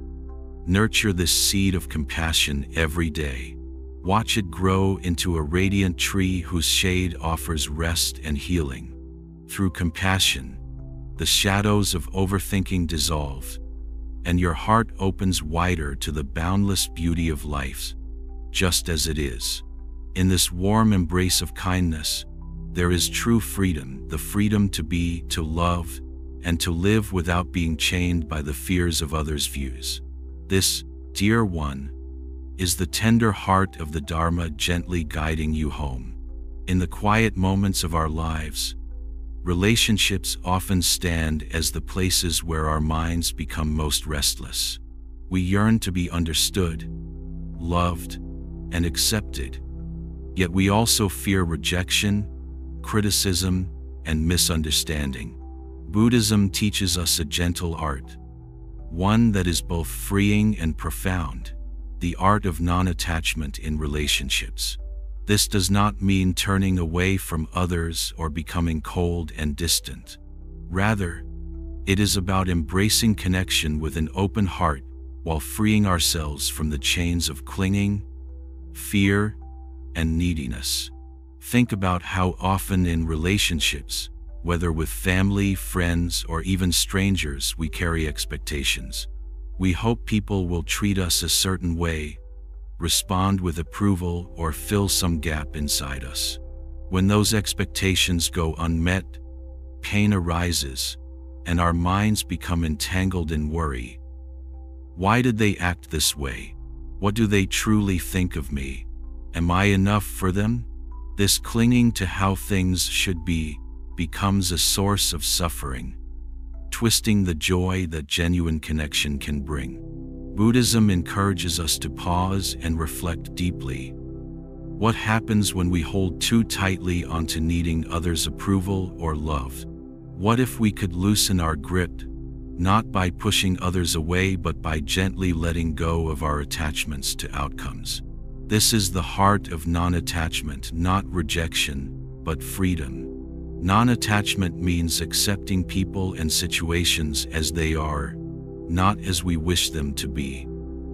nurture this seed of compassion every day. Watch it grow into a radiant tree whose shade offers rest and healing. Through compassion, the shadows of overthinking dissolve, and your heart opens wider to the boundless beauty of life, just as it is. In this warm embrace of kindness, there is true freedom, the freedom to be, to love, and to live without being chained by the fears of others' views. This, dear one, is the tender heart of the Dharma gently guiding you home. In the quiet moments of our lives, relationships often stand as the places where our minds become most restless. We yearn to be understood, loved, and accepted, yet we also fear rejection, criticism, and misunderstanding. Buddhism teaches us a gentle art, one that is both freeing and profound: the art of non-attachment in relationships. This does not mean turning away from others or becoming cold and distant. Rather, it is about embracing connection with an open heart while freeing ourselves from the chains of clinging, fear, and neediness. Think about how often in relationships, whether with family, friends, or even strangers, we carry expectations. We hope people will treat us a certain way, respond with approval, or fill some gap inside us. When those expectations go unmet, pain arises, and our minds become entangled in worry. Why did they act this way? What do they truly think of me? Am I enough for them? This clinging to how things should be becomes a source of suffering, twisting the joy that genuine connection can bring. Buddhism encourages us to pause and reflect deeply. What happens when we hold too tightly onto needing others' approval or love? What if we could loosen our grip, not by pushing others away but by gently letting go of our attachments to outcomes? This is the heart of non-attachment, not rejection, but freedom. Non-attachment means accepting people and situations as they are, not as we wish them to be.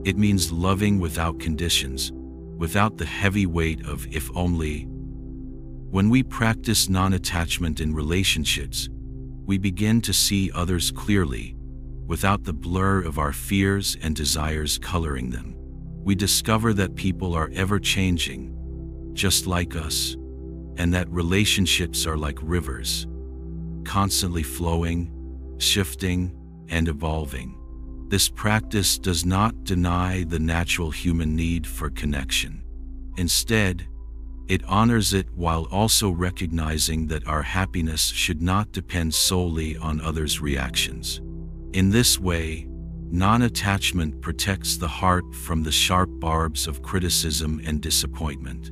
It means loving without conditions, without the heavy weight of if only. When we practice non-attachment in relationships, we begin to see others clearly, without the blur of our fears and desires coloring them. We discover that people are ever-changing, just like us, and that relationships are like rivers, constantly flowing, shifting, and evolving. This practice does not deny the natural human need for connection. Instead, it honors it while also recognizing that our happiness should not depend solely on others' reactions. In this way, non-attachment protects the heart from the sharp barbs of criticism and disappointment.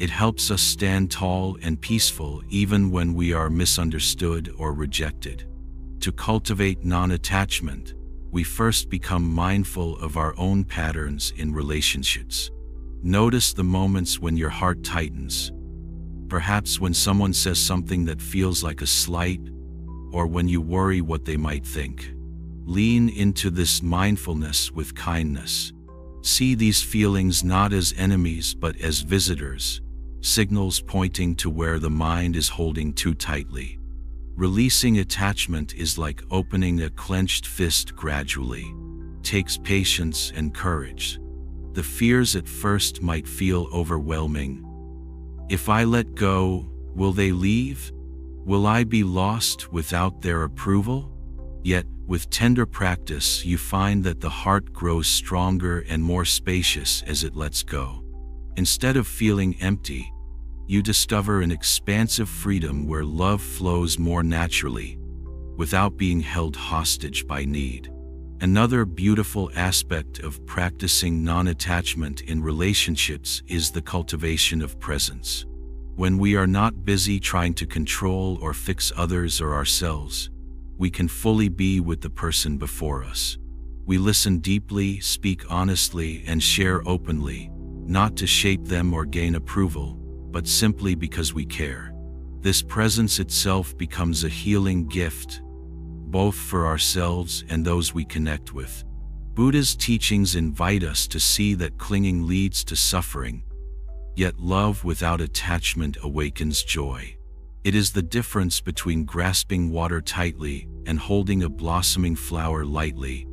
It helps us stand tall and peaceful even when we are misunderstood or rejected. To cultivate non-attachment, we first become mindful of our own patterns in relationships. Notice the moments when your heart tightens, perhaps when someone says something that feels like a slight, or when you worry what they might think. Lean into this mindfulness with kindness. See these feelings not as enemies but as visitors, signals pointing to where the mind is holding too tightly. Releasing attachment is like opening a clenched fist gradually. It takes patience and courage. The fears at first might feel overwhelming. If I let go, will they leave? Will I be lost without their approval? Yet, with tender practice, you find that the heart grows stronger and more spacious as it lets go. Instead of feeling empty, you discover an expansive freedom where love flows more naturally, without being held hostage by need. Another beautiful aspect of practicing non-attachment in relationships is the cultivation of presence. When we are not busy trying to control or fix others or ourselves, we can fully be with the person before us. We listen deeply, speak honestly, and share openly, not to shape them or gain approval, but simply because we care. This presence itself becomes a healing gift, both for ourselves and those we connect with. Buddha's teachings invite us to see that clinging leads to suffering, yet love without attachment awakens joy. It is the difference between grasping water tightly and holding a blossoming flower lightly,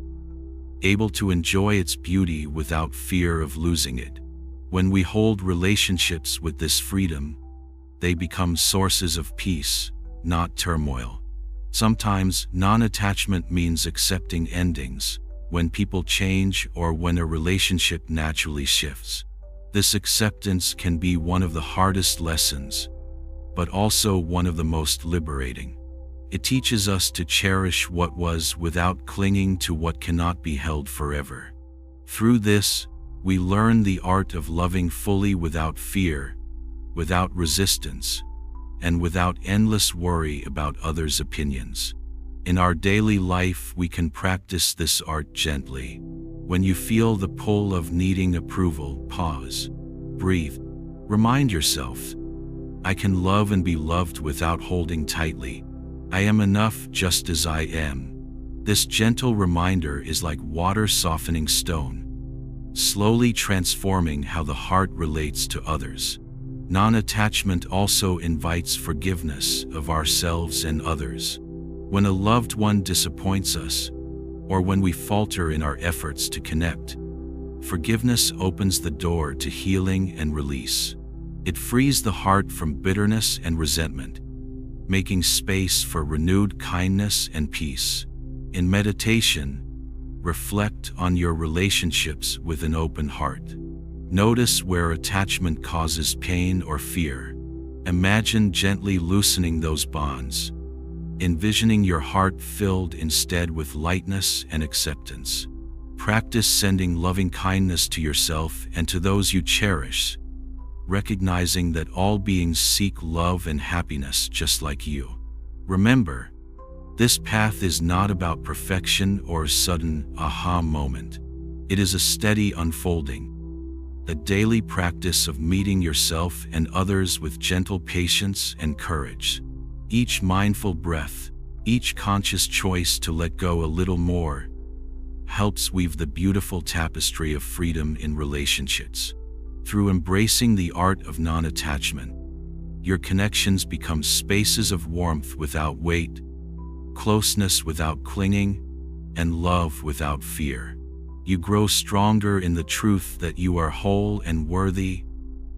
able to enjoy its beauty without fear of losing it. When we hold relationships with this freedom, they become sources of peace, not turmoil. Sometimes non-attachment means accepting endings, when people change or when a relationship naturally shifts. This acceptance can be one of the hardest lessons, but also one of the most liberating. It teaches us to cherish what was without clinging to what cannot be held forever. Through this, we learn the art of loving fully without fear, without resistance, and without endless worry about others' opinions. In our daily life, we can practice this art gently. When you feel the pull of needing approval, pause, breathe, remind yourself, I can love and be loved without holding tightly. I am enough just as I am. This gentle reminder is like water softening stone, slowly transforming how the heart relates to others. Non-attachment also invites forgiveness of ourselves and others. When a loved one disappoints us, or when we falter in our efforts to connect, forgiveness opens the door to healing and release. It frees the heart from bitterness and resentment, making space for renewed kindness and peace. In meditation, reflect on your relationships with an open heart. Notice where attachment causes pain or fear. Imagine gently loosening those bonds, envisioning your heart filled instead with lightness and acceptance. Practice sending loving kindness to yourself and to those you cherish, recognizing that all beings seek love and happiness just like you. Remember, this path is not about perfection or a sudden aha moment. It is a steady unfolding, a daily practice of meeting yourself and others with gentle patience and courage. Each mindful breath, each conscious choice to let go a little more, helps weave the beautiful tapestry of freedom in relationships. Through embracing the art of non-attachment, Your connections become spaces of warmth without weight, closeness without clinging, and love without fear. You grow stronger in the truth that you are whole and worthy,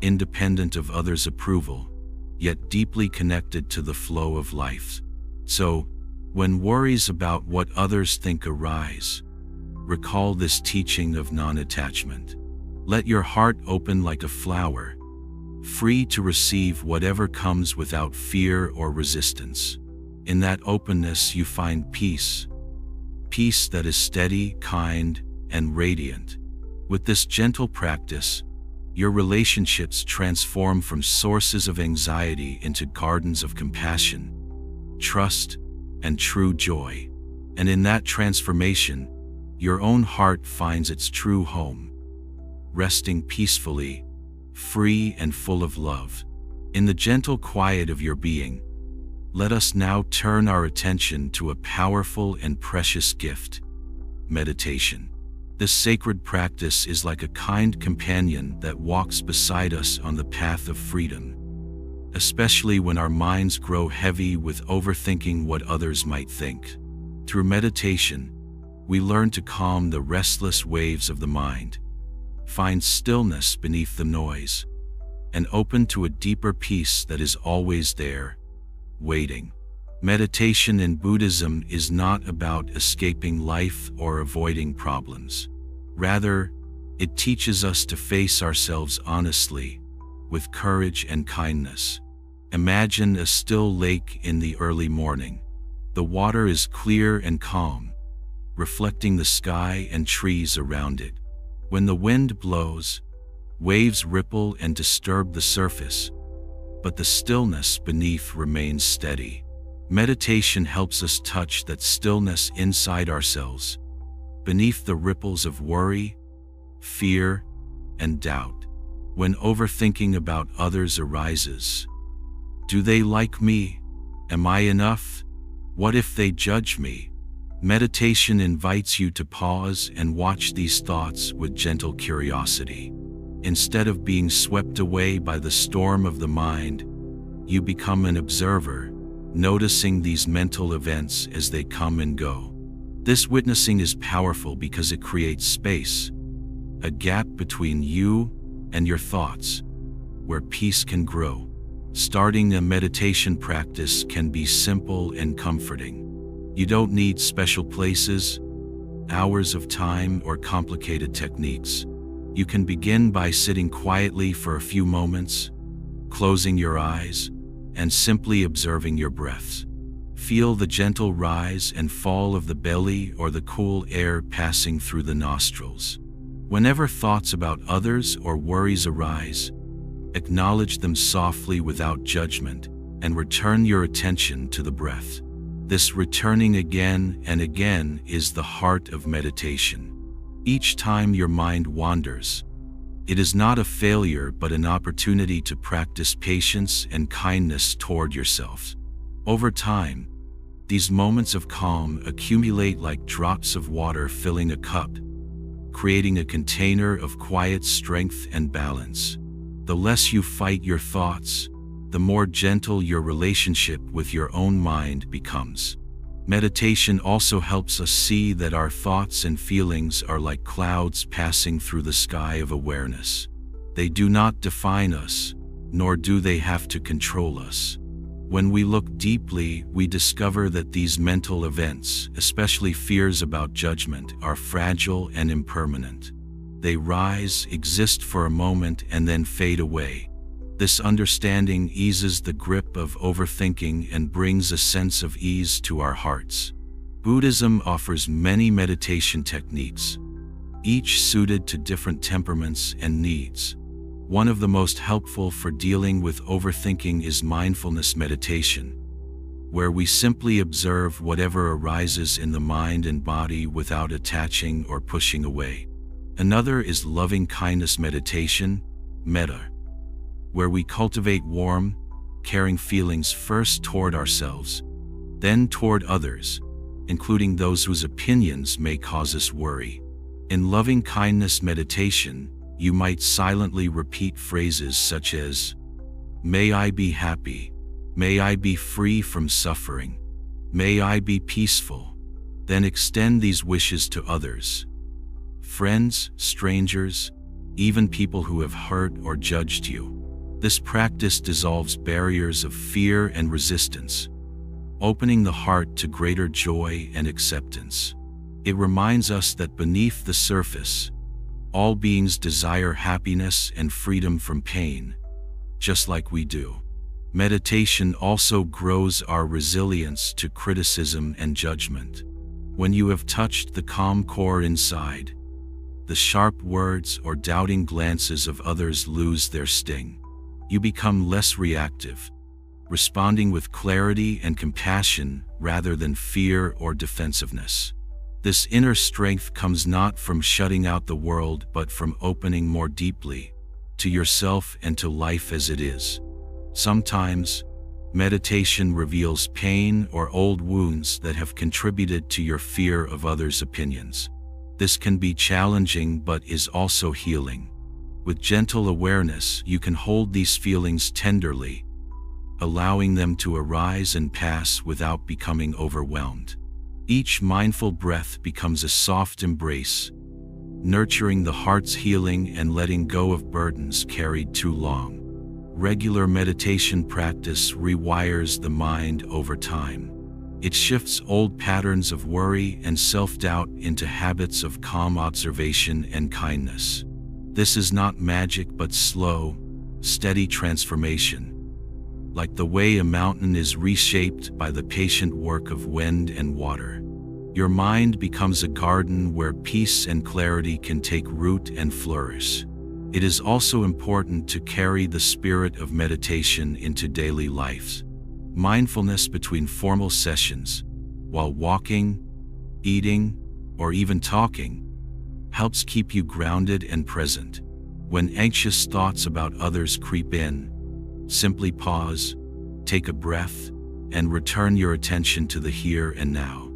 independent of others' approval, yet deeply connected to the flow of life. So, when worries about what others think arise, recall this teaching of non-attachment. Let your heart open like a flower, free to receive whatever comes without fear or resistance. In that openness you find peace, peace that is steady, kind, and radiant. With this gentle practice, your relationships transform from sources of anxiety into gardens of compassion, trust, and true joy. And in that transformation, your own heart finds its true home, resting peacefully, free and full of love. In the gentle quiet of your being, let us now turn our attention to a powerful and precious gift: meditation. This sacred practice is like a kind companion that walks beside us on the path of freedom, especially when our minds grow heavy with overthinking what others might think. Through meditation, we learn to calm the restless waves of the mind, find stillness beneath the noise, and open to a deeper peace that is always there, waiting. Meditation in Buddhism is not about escaping life or avoiding problems. Rather, it teaches us to face ourselves honestly, with courage and kindness. Imagine a still lake in the early morning. The water is clear and calm, reflecting the sky and trees around it. When the wind blows, waves ripple and disturb the surface, but the stillness beneath remains steady. Meditation helps us touch that stillness inside ourselves, beneath the ripples of worry, fear, and doubt. When overthinking about others arises, do they like me? Am I enough? What if they judge me? Meditation invites you to pause and watch these thoughts with gentle curiosity. Instead of being swept away by the storm of the mind, you become an observer, noticing these mental events as they come and go. This witnessing is powerful because it creates space, a gap between you and your thoughts, where peace can grow. Starting a meditation practice can be simple and comforting. You don't need special places, hours of time, or complicated techniques. You can begin by sitting quietly for a few moments, closing your eyes, and simply observing your breaths. Feel the gentle rise and fall of the belly or the cool air passing through the nostrils. Whenever thoughts about others or worries arise, acknowledge them softly without judgment and return your attention to the breath. This returning again and again is the heart of meditation. Each time your mind wanders, it is not a failure but an opportunity to practice patience and kindness toward yourself. Over time, these moments of calm accumulate like drops of water filling a cup, creating a container of quiet strength and balance. The less you fight your thoughts, the more gentle your relationship with your own mind becomes. Meditation also helps us see that our thoughts and feelings are like clouds passing through the sky of awareness. They do not define us, nor do they have to control us. When we look deeply, we discover that these mental events, especially fears about judgment, are fragile and impermanent. They rise, exist for a moment, and then fade away. This understanding eases the grip of overthinking and brings a sense of ease to our hearts. Buddhism offers many meditation techniques, each suited to different temperaments and needs. One of the most helpful for dealing with overthinking is mindfulness meditation, where we simply observe whatever arises in the mind and body without attaching or pushing away. Another is loving kindness meditation, metta, where we cultivate warm, caring feelings first toward ourselves, then toward others, including those whose opinions may cause us worry. In loving kindness meditation, you might silently repeat phrases such as, May I be happy. May I be free from suffering. May I be peaceful. Then extend these wishes to others. Friends, strangers, even people who have hurt or judged you. This practice dissolves barriers of fear and resistance, opening the heart to greater joy and acceptance. It reminds us that beneath the surface, all beings desire happiness and freedom from pain, just like we do. Meditation also grows our resilience to criticism and judgment. When you have touched the calm core inside, the sharp words or doubting glances of others lose their sting. You become less reactive, responding with clarity and compassion rather than fear or defensiveness. This inner strength comes not from shutting out the world but from opening more deeply to yourself and to life as it is. Sometimes, meditation reveals pain or old wounds that have contributed to your fear of others' opinions. This can be challenging but is also healing. With gentle awareness, you can hold these feelings tenderly, allowing them to arise and pass without becoming overwhelmed. Each mindful breath becomes a soft embrace, nurturing the heart's healing and letting go of burdens carried too long. Regular meditation practice rewires the mind over time. It shifts old patterns of worry and self-doubt into habits of calm observation and kindness. This is not magic but slow, steady transformation. Like the way a mountain is reshaped by the patient work of wind and water. Your mind becomes a garden where peace and clarity can take root and flourish. It is also important to carry the spirit of meditation into daily life. Mindfulness between formal sessions, while walking, eating, or even talking, helps keep you grounded and present. When anxious thoughts about others creep in, simply pause, take a breath, and return your attention to the here and now.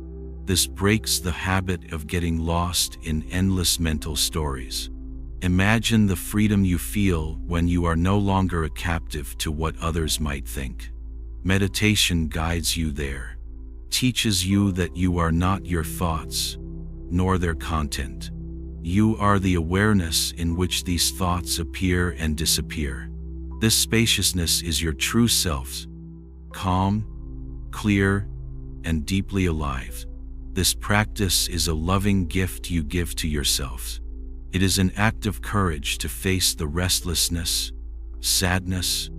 This breaks the habit of getting lost in endless mental stories. Imagine the freedom you feel when you are no longer a captive to what others might think. Meditation guides you there, teaches you that you are not your thoughts, nor their content. You are the awareness in which these thoughts appear and disappear. This spaciousness is your true self, calm, clear, and deeply alive. This practice is a loving gift you give to yourself. It is an act of courage to face the restlessness, sadness,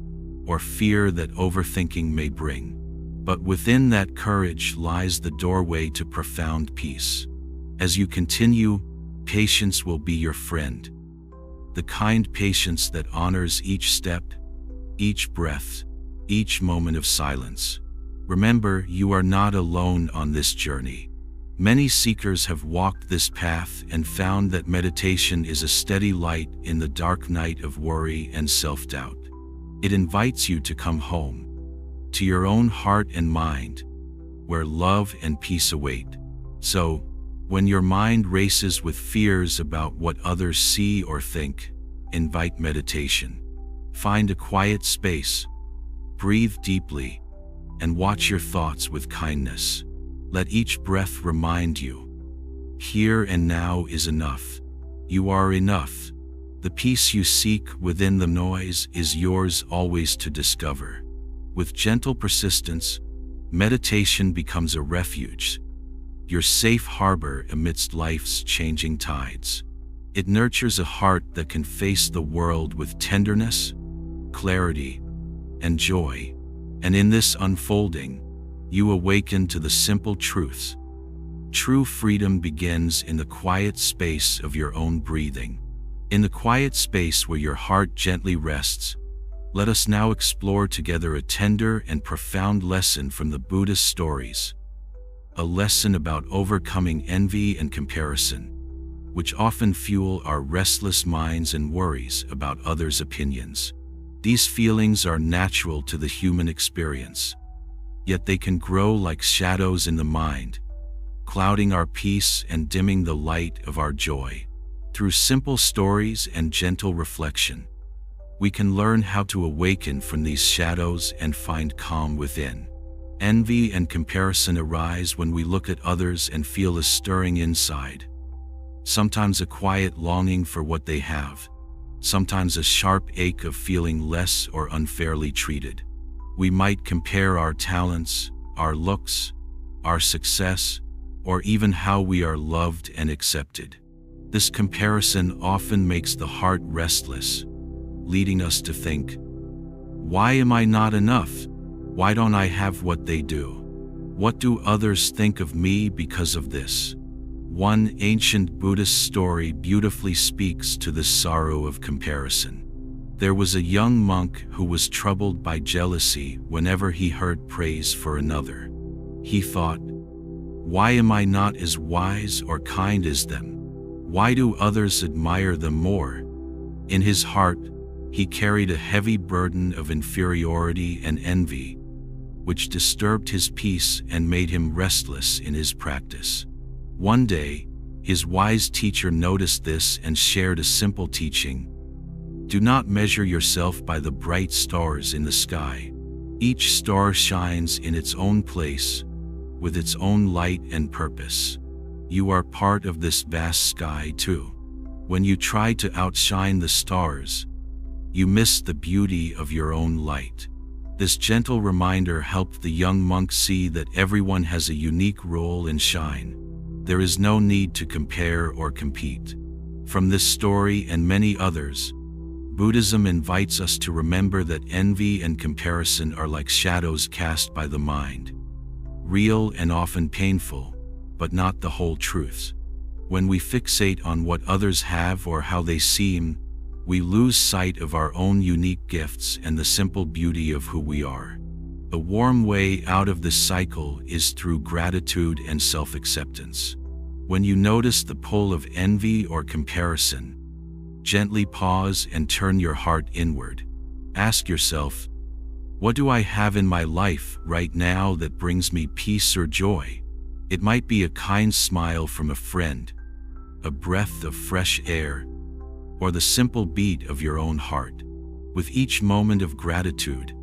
or fear that overthinking may bring. But within that courage lies the doorway to profound peace. As you continue, patience will be your friend. The kind patience that honors each step, each breath, each moment of silence. Remember, you are not alone on this journey. Many seekers have walked this path and found that meditation is a steady light in the dark night of worry and self-doubt. It invites you to come home, to your own heart and mind, where love and peace await. So, when your mind races with fears about what others see or think, invite meditation. Find a quiet space, breathe deeply, and watch your thoughts with kindness. Let each breath remind you, here and now is enough. You are enough. The peace you seek within the noise is yours always to discover. With gentle persistence, meditation becomes a refuge, your safe harbor amidst life's changing tides. It nurtures a heart that can face the world with tenderness, clarity, and joy. And in this unfolding, you awaken to the simple truths. True freedom begins in the quiet space of your own breathing. In the quiet space where your heart gently rests, let us now explore together a tender and profound lesson from the Buddhist stories. A lesson about overcoming envy and comparison, which often fuel our restless minds and worries about others' opinions. These feelings are natural to the human experience, yet they can grow like shadows in the mind, clouding our peace and dimming the light of our joy. Through simple stories and gentle reflection, we can learn how to awaken from these shadows and find calm within. Envy and comparison arise when we look at others and feel a stirring inside. Sometimes a quiet longing for what they have, sometimes a sharp ache of feeling less or unfairly treated. We might compare our talents, our looks, our success, or even how we are loved and accepted. This comparison often makes the heart restless, leading us to think, why am I not enough? Why don't I have what they do? What do others think of me because of this? One ancient Buddhist story beautifully speaks to the sorrow of comparison. There was a young monk who was troubled by jealousy whenever he heard praise for another. He thought, why am I not as wise or kind as them? Why do others admire them more? In his heart, he carried a heavy burden of inferiority and envy, which disturbed his peace and made him restless in his practice. One day, his wise teacher noticed this and shared a simple teaching. Do not measure yourself by the bright stars in the sky. Each star shines in its own place, with its own light and purpose. You are part of this vast sky too. When you try to outshine the stars, you miss the beauty of your own light. This gentle reminder helped the young monk see that everyone has a unique role and shine. There is no need to compare or compete. From this story and many others, Buddhism invites us to remember that envy and comparison are like shadows cast by the mind. Real and often painful, but not the whole truth. When we fixate on what others have or how they seem, we lose sight of our own unique gifts and the simple beauty of who we are. A warm way out of this cycle is through gratitude and self-acceptance. When you notice the pull of envy or comparison, gently pause and turn your heart inward. Ask yourself, what do I have in my life right now that brings me peace or joy? It might be a kind smile from a friend, a breath of fresh air, or the simple beat of your own heart. With each moment of gratitude,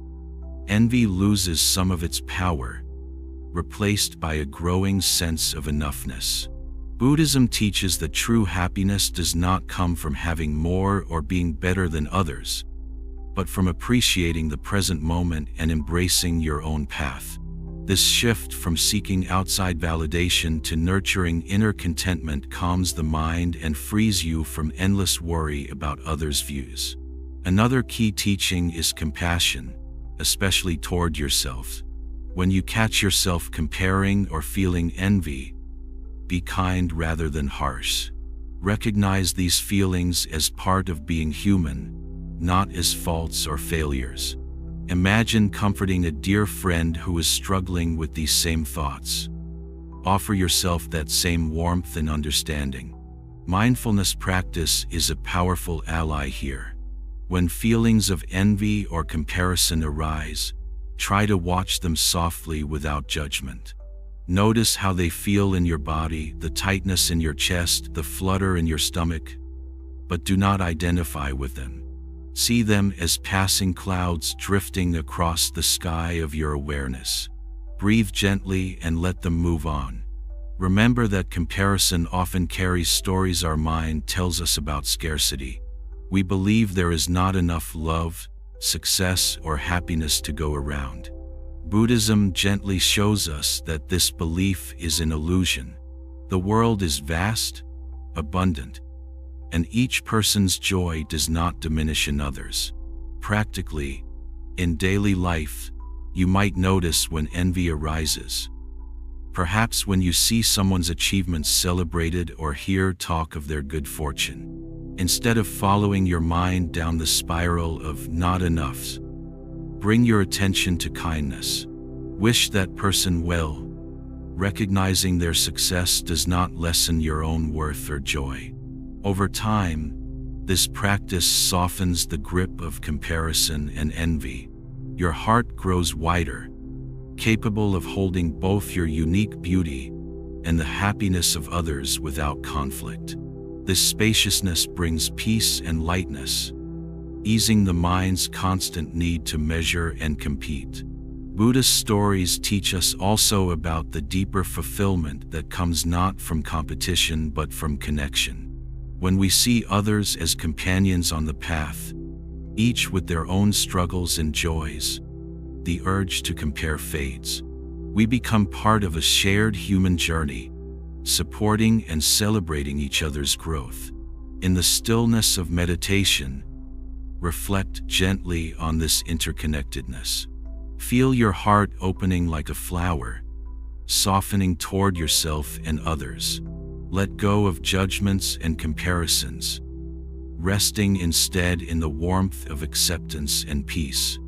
envy loses some of its power, replaced by a growing sense of enoughness. Buddhism teaches that true happiness does not come from having more or being better than others, but from appreciating the present moment and embracing your own path. This shift from seeking outside validation to nurturing inner contentment calms the mind and frees you from endless worry about others' views. Another key teaching is compassion, especially toward yourself. When you catch yourself comparing or feeling envy, be kind rather than harsh. Recognize these feelings as part of being human, not as faults or failures. Imagine comforting a dear friend who is struggling with these same thoughts. Offer yourself that same warmth and understanding. Mindfulness practice is a powerful ally here. When feelings of envy or comparison arise, try to watch them softly without judgment. Notice how they feel in your body, the tightness in your chest, the flutter in your stomach, but do not identify with them. See them as passing clouds drifting across the sky of your awareness. Breathe gently and let them move on. Remember that comparison often carries stories our mind tells us about scarcity. We believe there is not enough love, success, or happiness to go around. Buddhism gently shows us that this belief is an illusion. The world is vast, abundant, and each person's joy does not diminish another's. Practically, in daily life, you might notice when envy arises. Perhaps when you see someone's achievements celebrated or hear talk of their good fortune. Instead of following your mind down the spiral of not enoughs, bring your attention to kindness. Wish that person well. Recognizing their success does not lessen your own worth or joy. Over time, this practice softens the grip of comparison and envy. Your heart grows wider, capable of holding both your unique beauty and the happiness of others without conflict. This spaciousness brings peace and lightness, easing the mind's constant need to measure and compete. Buddhist stories teach us also about the deeper fulfillment that comes not from competition but from connection. When we see others as companions on the path, each with their own struggles and joys, the urge to compare fades. We become part of a shared human journey, supporting and celebrating each other's growth. In the stillness of meditation, reflect gently on this interconnectedness. Feel your heart opening like a flower, softening toward yourself and others. Let go of judgments and comparisons, resting instead in the warmth of acceptance and peace.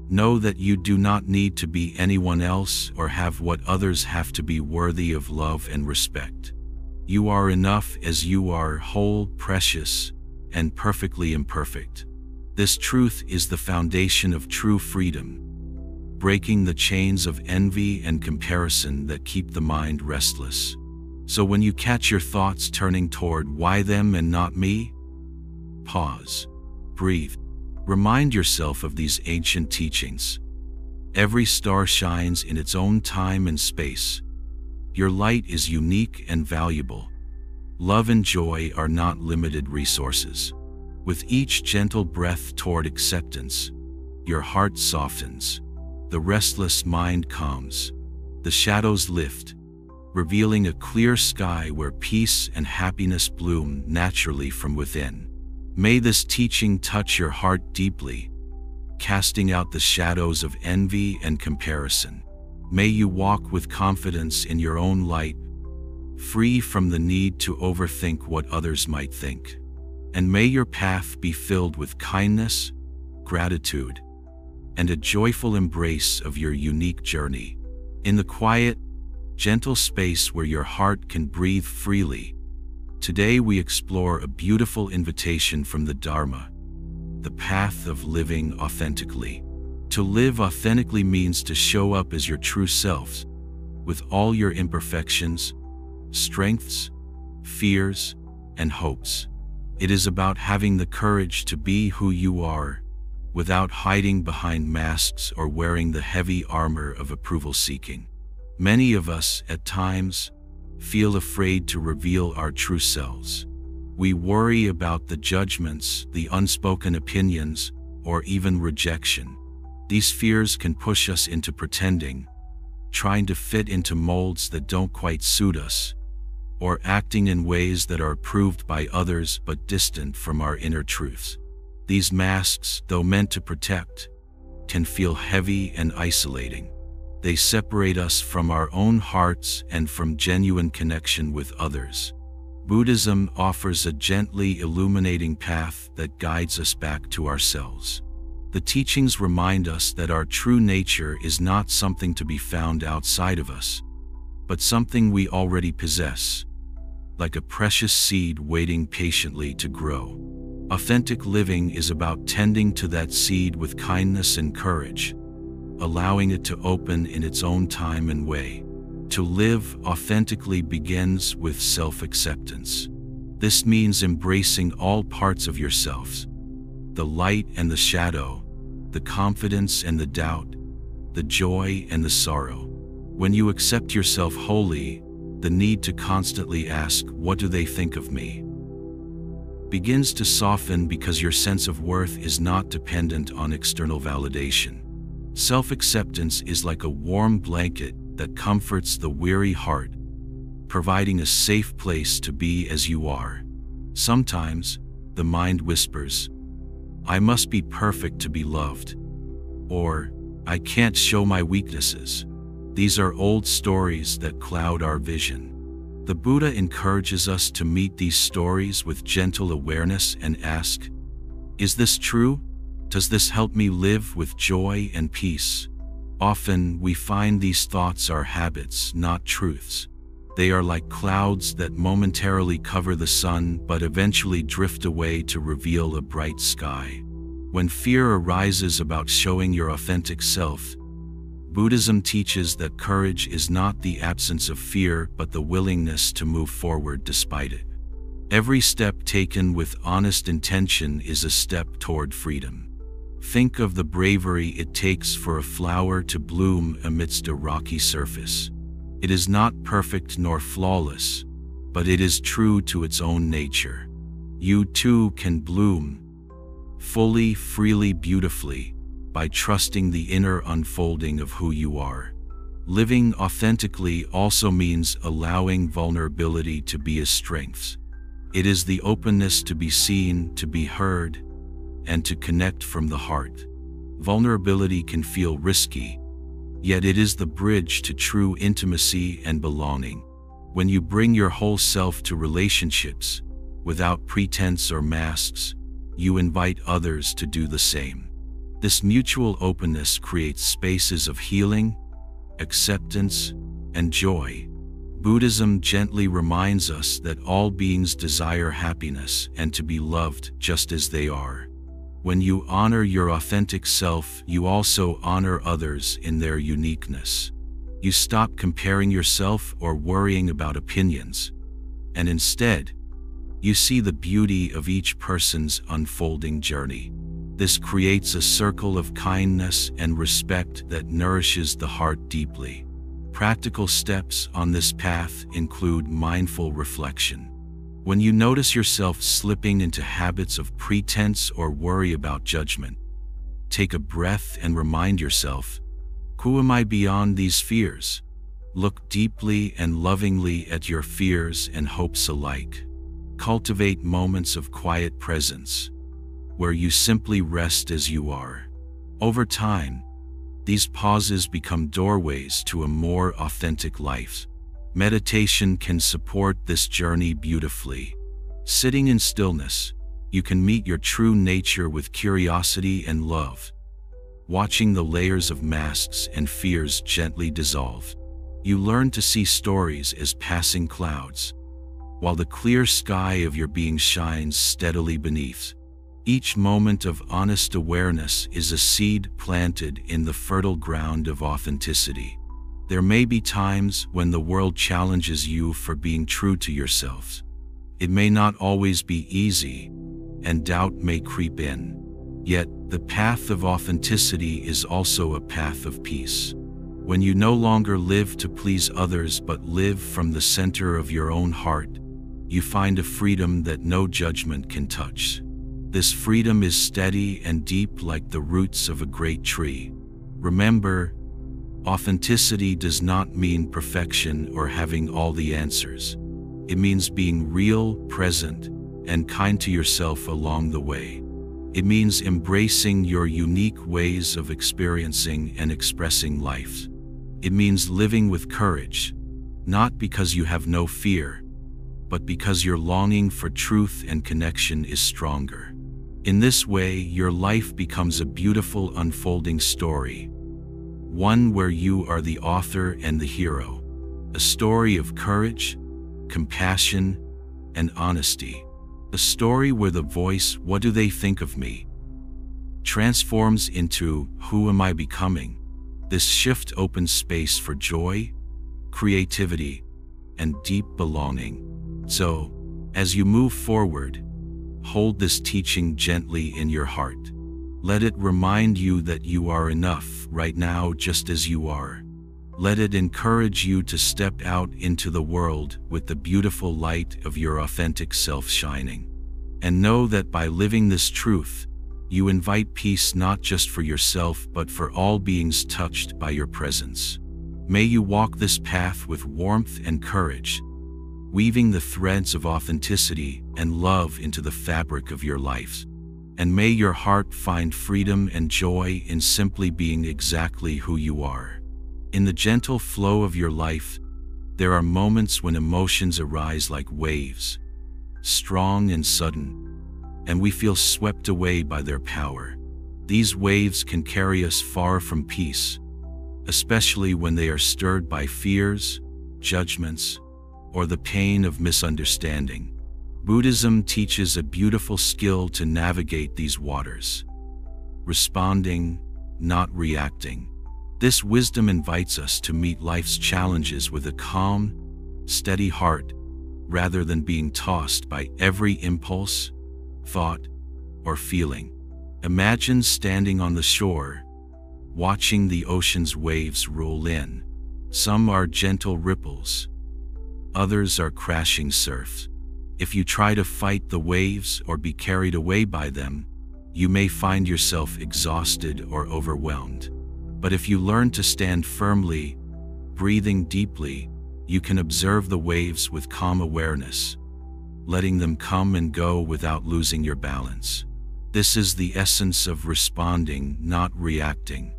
Know that you do not need to be anyone else or have what others have to be worthy of love and respect. You are enough as you are, whole, precious, and perfectly imperfect. This truth is the foundation of true freedom, breaking the chains of envy and comparison that keep the mind restless. So when you catch your thoughts turning toward why them and not me, pause, breathe. Remind yourself of these ancient teachings. Every star shines in its own time and space. Your light is unique and valuable. Love and joy are not limited resources. With each gentle breath toward acceptance, your heart softens. The restless mind calms. The shadows lift, revealing a clear sky where peace and happiness bloom naturally from within. May this teaching touch your heart deeply, casting out the shadows of envy and comparison. May you walk with confidence in your own light, free from the need to overthink what others might think. And may your path be filled with kindness, gratitude, and a joyful embrace of your unique journey. In the quiet, gentle space where your heart can breathe freely, today we explore a beautiful invitation from the Dharma, the path of living authentically. To live authentically means to show up as your true selves, with all your imperfections, strengths, fears, and hopes. It is about having the courage to be who you are, without hiding behind masks or wearing the heavy armor of approval seeking. Many of us, at times, feel afraid to reveal our true selves. We worry about the judgments, the unspoken opinions, or even rejection. These fears can push us into pretending, trying to fit into molds that don't quite suit us, or acting in ways that are approved by others but distant from our inner truths. These masks, though meant to protect, can feel heavy and isolating. They separate us from our own hearts and from genuine connection with others. Buddhism offers a gently illuminating path that guides us back to ourselves. The teachings remind us that our true nature is not something to be found outside of us, but something we already possess, like a precious seed waiting patiently to grow. Authentic living is about tending to that seed with kindness and courage, allowing it to open in its own time and way. To live authentically begins with self-acceptance. This means embracing all parts of yourselves, the light and the shadow, the confidence and the doubt, the joy and the sorrow. When you accept yourself wholly, the need to constantly ask, "What do they think of me?" begins to soften because your sense of worth is not dependent on external validation. Self-acceptance is like a warm blanket that comforts the weary heart, providing a safe place to be as you are. Sometimes, the mind whispers, "I must be perfect to be loved," or "I can't show my weaknesses." These are old stories that cloud our vision. The Buddha encourages us to meet these stories with gentle awareness and ask, "Is this true? Does this help me live with joy and peace?" Often we find these thoughts are habits, not truths. They are like clouds that momentarily cover the sun but eventually drift away to reveal a bright sky. When fear arises about showing your authentic self, Buddhism teaches that courage is not the absence of fear but the willingness to move forward despite it. Every step taken with honest intention is a step toward freedom. Think of the bravery it takes for a flower to bloom amidst a rocky surface. It is not perfect nor flawless, but it is true to its own nature. You too can bloom fully, freely, beautifully, by trusting the inner unfolding of who you are. Living authentically also means allowing vulnerability to be a strength. It is the openness to be seen, to be heard, and to connect from the heart. Vulnerability can feel risky, yet it is the bridge to true intimacy and belonging. When you bring your whole self to relationships, without pretense or masks, you invite others to do the same. This mutual openness creates spaces of healing, acceptance, and joy. Buddhism gently reminds us that all beings desire happiness and to be loved just as they are. When you honor your authentic self, you also honor others in their uniqueness. You stop comparing yourself or worrying about opinions, and instead, you see the beauty of each person's unfolding journey. This creates a circle of kindness and respect that nourishes the heart deeply. Practical steps on this path include mindful reflection. When you notice yourself slipping into habits of pretense or worry about judgment, take a breath and remind yourself, who am I beyond these fears? Look deeply and lovingly at your fears and hopes alike. Cultivate moments of quiet presence, where you simply rest as you are. Over time, these pauses become doorways to a more authentic life. Meditation can support this journey beautifully. Sitting in stillness, you can meet your true nature with curiosity and love. Watching the layers of masks and fears gently dissolve, you learn to see stories as passing clouds, while the clear sky of your being shines steadily beneath. Each moment of honest awareness is a seed planted in the fertile ground of authenticity. There may be times when the world challenges you for being true to yourself. It may not always be easy, and doubt may creep in. Yet, the path of authenticity is also a path of peace. When you no longer live to please others but live from the center of your own heart, you find a freedom that no judgment can touch. This freedom is steady and deep like the roots of a great tree. Remember, authenticity does not mean perfection or having all the answers. It means being real, present, and kind to yourself along the way. It means embracing your unique ways of experiencing and expressing life. It means living with courage, not because you have no fear, but because your longing for truth and connection is stronger. In this way, your life becomes a beautiful unfolding story, one where you are the author and the hero, a story of courage, compassion, and honesty, a story where the voice, "What do they think of me?" transforms into, "Who am I becoming?" This shift opens space for joy, creativity, and deep belonging. So, as you move forward, hold this teaching gently in your heart. Let it remind you that you are enough right now just as you are. Let it encourage you to step out into the world with the beautiful light of your authentic self shining. And know that by living this truth, you invite peace not just for yourself but for all beings touched by your presence. May you walk this path with warmth and courage, weaving the threads of authenticity and love into the fabric of your life. And may your heart find freedom and joy in simply being exactly who you are. In the gentle flow of your life, there are moments when emotions arise like waves, strong and sudden, and we feel swept away by their power. These waves can carry us far from peace, especially when they are stirred by fears, judgments, or the pain of misunderstanding. Buddhism teaches a beautiful skill to navigate these waters, responding, not reacting. This wisdom invites us to meet life's challenges with a calm, steady heart, rather than being tossed by every impulse, thought, or feeling. Imagine standing on the shore, watching the ocean's waves roll in. Some are gentle ripples, others are crashing surf. If you try to fight the waves or be carried away by them, you may find yourself exhausted or overwhelmed. But if you learn to stand firmly, breathing deeply, you can observe the waves with calm awareness, letting them come and go without losing your balance. This is the essence of responding, not reacting.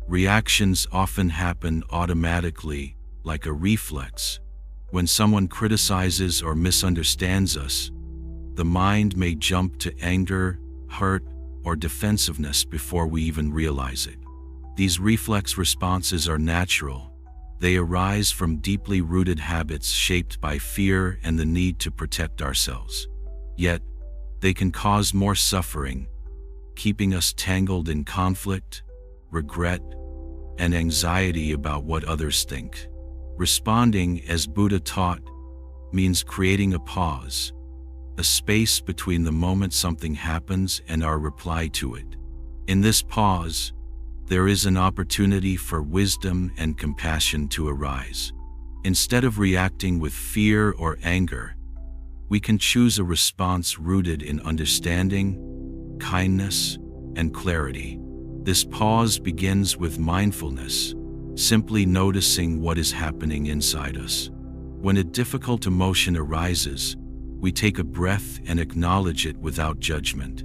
Reactions often happen automatically, like a reflex. When someone criticizes or misunderstands us, the mind may jump to anger, hurt, or defensiveness before we even realize it. These reflex responses are natural. They arise from deeply rooted habits shaped by fear and the need to protect ourselves. Yet, they can cause more suffering, keeping us tangled in conflict, regret, and anxiety about what others think. Responding, as Buddha taught, means creating a pause, a space between the moment something happens and our reply to it. In this pause, there is an opportunity for wisdom and compassion to arise. Instead of reacting with fear or anger, we can choose a response rooted in understanding, kindness, and clarity. This pause begins with mindfulness, simply noticing what is happening inside us. When a difficult emotion arises, we take a breath and acknowledge it without judgment.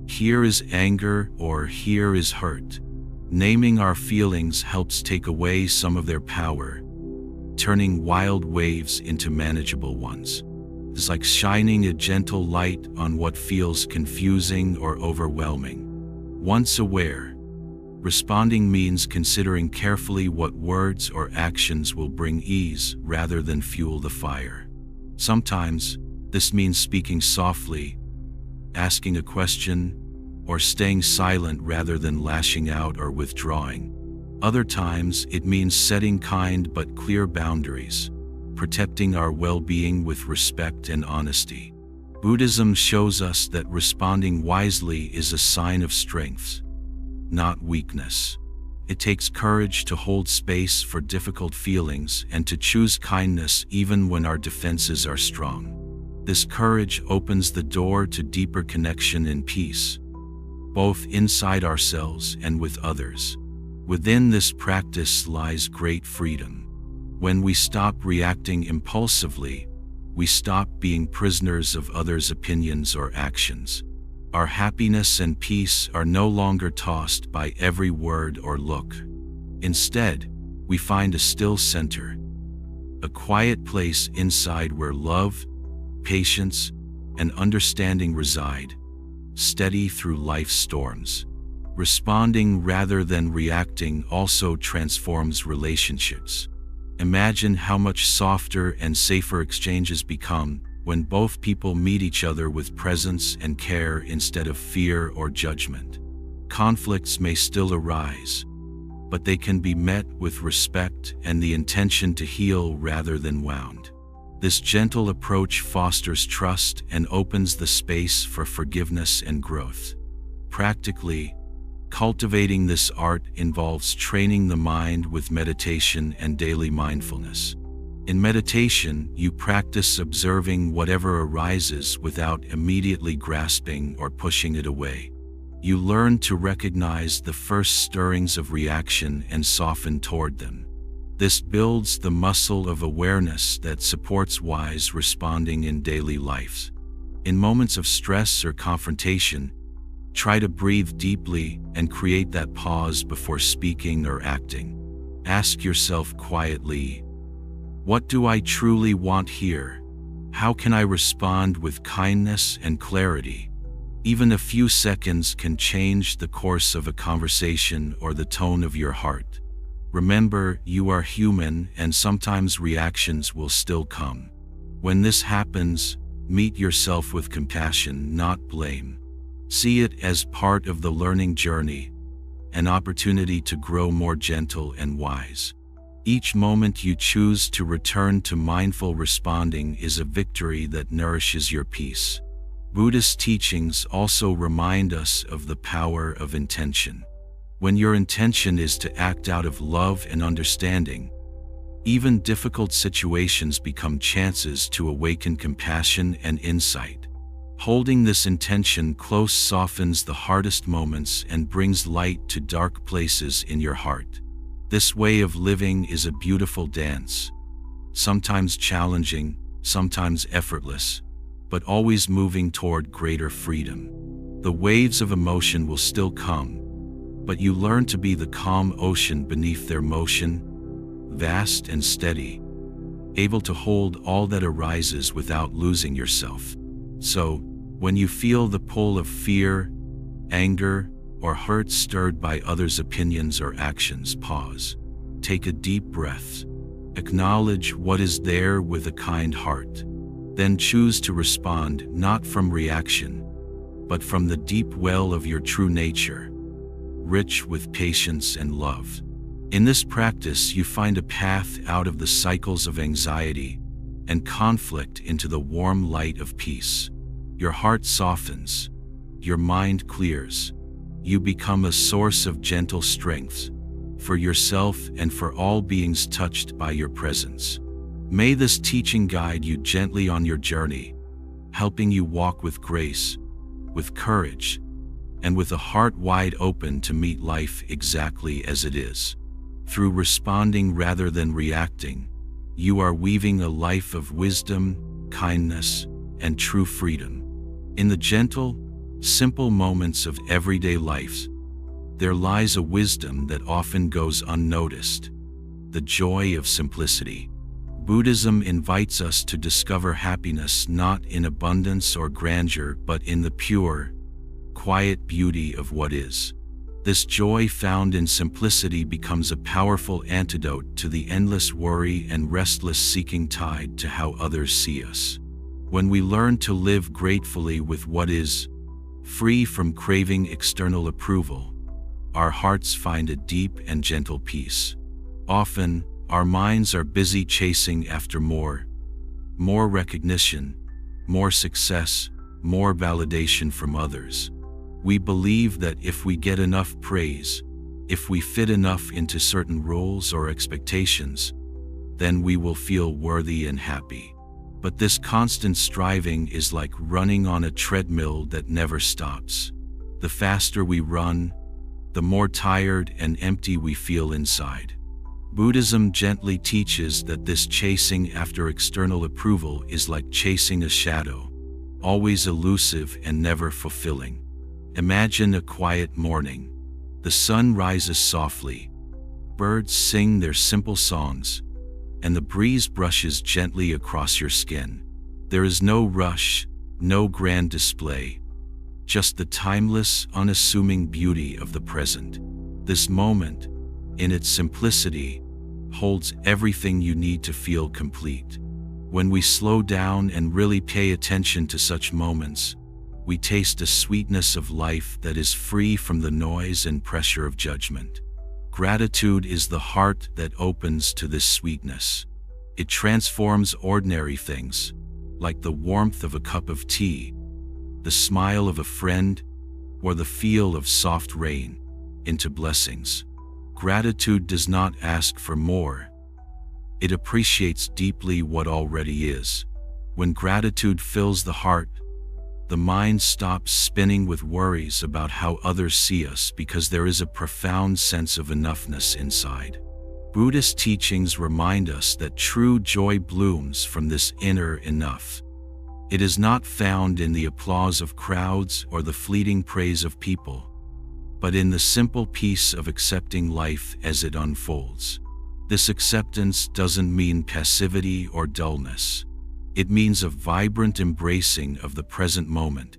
Here is anger or here is hurt. Naming our feelings helps take away some of their power, turning wild waves into manageable ones. It's like shining a gentle light on what feels confusing or overwhelming. Once aware, responding means considering carefully what words or actions will bring ease rather than fuel the fire. Sometimes, this means speaking softly, asking a question, or staying silent rather than lashing out or withdrawing. Other times, it means setting kind but clear boundaries, protecting our well-being with respect and honesty. Buddhism shows us that responding wisely is a sign of strength, not weakness. It takes courage to hold space for difficult feelings and to choose kindness even when our defenses are strong. This courage opens the door to deeper connection and peace, both inside ourselves and with others. Within this practice lies great freedom. When we stop reacting impulsively, we stop being prisoners of others' opinions or actions. Our happiness and peace are no longer tossed by every word or look. Instead, we find a still center, a quiet place inside where love, patience, and understanding reside, steady through life's storms. Responding rather than reacting also transforms relationships. Imagine how much softer and safer exchanges become when both people meet each other with presence and care instead of fear or judgment. Conflicts may still arise, but they can be met with respect and the intention to heal rather than wound. This gentle approach fosters trust and opens the space for forgiveness and growth. Practically, cultivating this art involves training the mind with meditation and daily mindfulness. In meditation, you practice observing whatever arises without immediately grasping or pushing it away. You learn to recognize the first stirrings of reaction and soften toward them. This builds the muscle of awareness that supports wise responding in daily life. In moments of stress or confrontation, try to breathe deeply and create that pause before speaking or acting. Ask yourself quietly, what do I truly want here? How can I respond with kindness and clarity? Even a few seconds can change the course of a conversation or the tone of your heart. Remember, you are human and sometimes reactions will still come. When this happens, meet yourself with compassion, not blame. See it as part of the learning journey, an opportunity to grow more gentle and wise. Each moment you choose to return to mindful responding is a victory that nourishes your peace. Buddhist teachings also remind us of the power of intention. When your intention is to act out of love and understanding, even difficult situations become chances to awaken compassion and insight. Holding this intention close softens the hardest moments and brings light to dark places in your heart. This way of living is a beautiful dance, sometimes challenging, sometimes effortless, but always moving toward greater freedom. The waves of emotion will still come, but you learn to be the calm ocean beneath their motion, vast and steady, able to hold all that arises without losing yourself. So, when you feel the pull of fear, anger, or hurt stirred by others' opinions or actions, pause. Take a deep breath. Acknowledge what is there with a kind heart. Then choose to respond not from reaction, but from the deep well of your true nature, rich with patience and love. In this practice, you find a path out of the cycles of anxiety and conflict into the warm light of peace. Your heart softens, your mind clears. You become a source of gentle strength for yourself and for all beings touched by your presence. May this teaching guide you gently on your journey, helping you walk with grace, with courage, and with a heart wide open to meet life exactly as it is. Through responding rather than reacting, you are weaving a life of wisdom, kindness, and true freedom. In the gentle, simple moments of everyday life, there lies a wisdom that often goes unnoticed, the joy of simplicity. Buddhism invites us to discover happiness not in abundance or grandeur, but in the pure, quiet beauty of what is. This joy found in simplicity becomes a powerful antidote to the endless worry and restless seeking tied to how others see us. When we learn to live gratefully with what is, free from craving external approval, our hearts find a deep and gentle peace. Often, our minds are busy chasing after more recognition, more success, more validation from others. We believe that if we get enough praise, if we fit enough into certain roles or expectations, then we will feel worthy and happy. But this constant striving is like running on a treadmill that never stops. The faster we run, the more tired and empty we feel inside. Buddhism gently teaches that this chasing after external approval is like chasing a shadow, always elusive and never fulfilling. Imagine a quiet morning. The sun rises softly, birds sing their simple songs, and the breeze brushes gently across your skin. There is no rush, no grand display, just the timeless, unassuming beauty of the present. This moment, in its simplicity, holds everything you need to feel complete. When we slow down and really pay attention to such moments, we taste a sweetness of life that is free from the noise and pressure of judgment. Gratitude is the heart that opens to this sweetness. It transforms ordinary things, like the warmth of a cup of tea, the smile of a friend, or the feel of soft rain, into blessings. Gratitude does not ask for more. It appreciates deeply what already is. When gratitude fills the heart, the mind stops spinning with worries about how others see us because there is a profound sense of enoughness inside. Buddhist teachings remind us that true joy blooms from this inner enough. It is not found in the applause of crowds or the fleeting praise of people, but in the simple peace of accepting life as it unfolds. This acceptance doesn't mean passivity or dullness. It means a vibrant embracing of the present moment,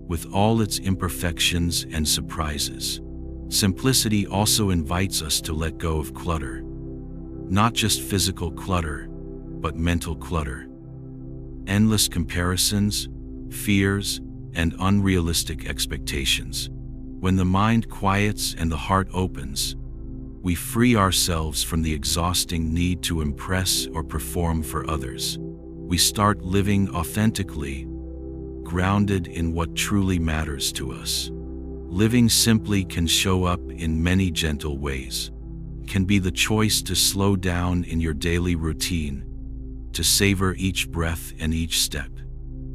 with all its imperfections and surprises. Simplicity also invites us to let go of clutter. Not just physical clutter, but mental clutter. Endless comparisons, fears, and unrealistic expectations. When the mind quiets and the heart opens, We free ourselves from the exhausting need to impress or perform for others. We start living authentically, grounded in what truly matters to us. Living simply can show up in many gentle ways. It can be the choice to slow down in your daily routine, to savor each breath and each step.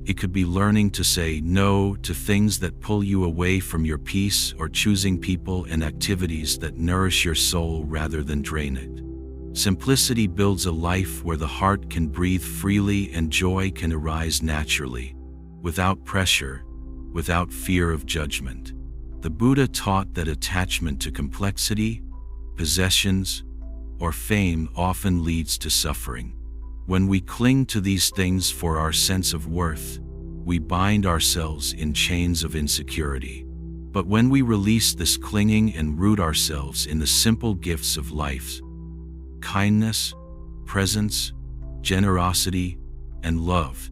It could be learning to say no to things that pull you away from your peace, or choosing people and activities that nourish your soul rather than drain it. Simplicity builds a life where the heart can breathe freely and joy can arise naturally, without pressure, without fear of judgment. The Buddha taught that attachment to complexity, possessions, or fame often leads to suffering. When we cling to these things for our sense of worth, we bind ourselves in chains of insecurity. But when we release this clinging and root ourselves in the simple gifts of life, kindness, presence, generosity, and love,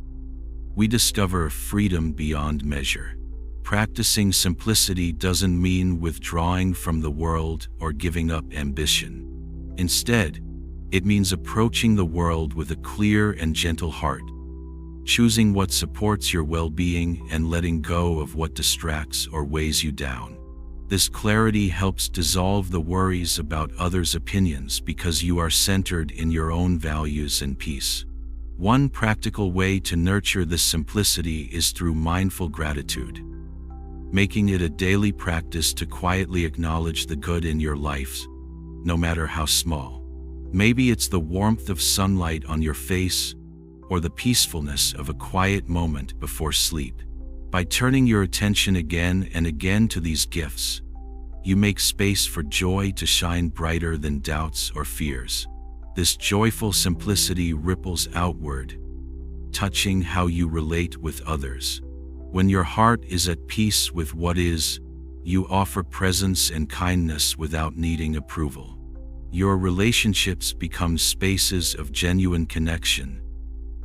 we discover a freedom beyond measure. Practicing simplicity doesn't mean withdrawing from the world or giving up ambition. Instead, it means approaching the world with a clear and gentle heart, choosing what supports your well-being and letting go of what distracts or weighs you down. This clarity helps dissolve the worries about others' opinions because you are centered in your own values and peace. One practical way to nurture this simplicity is through mindful gratitude, making it a daily practice to quietly acknowledge the good in your life, no matter how small. Maybe it's the warmth of sunlight on your face, or the peacefulness of a quiet moment before sleep. By turning your attention again and again to these gifts, you make space for joy to shine brighter than doubts or fears. This joyful simplicity ripples outward, touching how you relate with others. When your heart is at peace with what is, you offer presence and kindness without needing approval. Your relationships become spaces of genuine connection,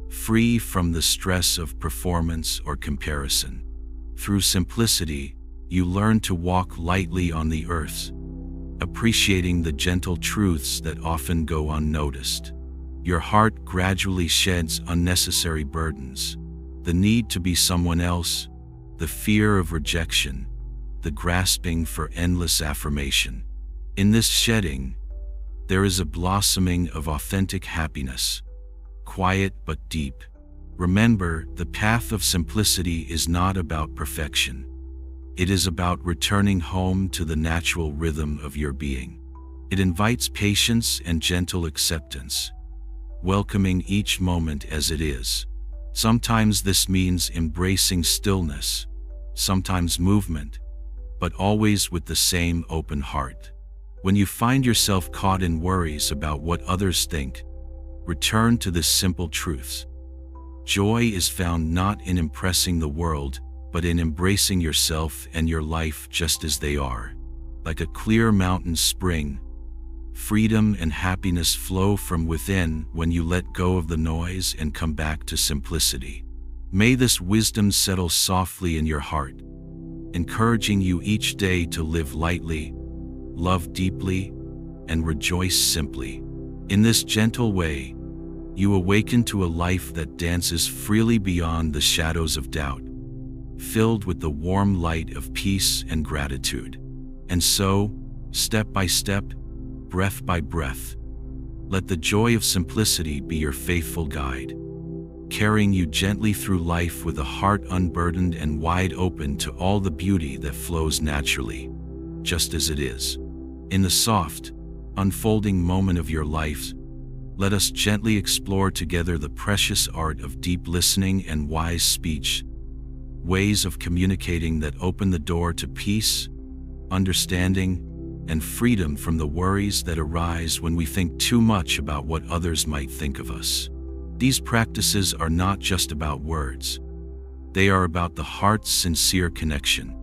free from the stress of performance or comparison. Through simplicity, you learn to walk lightly on the earth, appreciating the gentle truths that often go unnoticed. Your heart gradually sheds unnecessary burdens, the need to be someone else, the fear of rejection, the grasping for endless affirmation. In this shedding, there is a blossoming of authentic happiness, quiet but deep. Remember, the path of simplicity is not about perfection. It is about returning home to the natural rhythm of your being. It invites patience and gentle acceptance, welcoming each moment as it is. Sometimes this means embracing stillness, sometimes movement, but always with the same open heart. When you find yourself caught in worries about what others think, return to this simple truth. Joy is found not in impressing the world, but in embracing yourself and your life just as they are. Like a clear mountain spring, freedom and happiness flow from within when you let go of the noise and come back to simplicity. May this wisdom settle softly in your heart, encouraging you each day to live lightly, love deeply, and rejoice simply. In this gentle way, you awaken to a life that dances freely beyond the shadows of doubt, filled with the warm light of peace and gratitude. And so, step by step, breath by breath, let the joy of simplicity be your faithful guide, carrying you gently through life with a heart unburdened and wide open to all the beauty that flows naturally, just as it is. In the soft, unfolding moment of your life, let us gently explore together the precious art of deep listening and wise speech, ways of communicating that open the door to peace, understanding, and freedom from the worries that arise when we think too much about what others might think of us. These practices are not just about words. They are about the heart's sincere connection,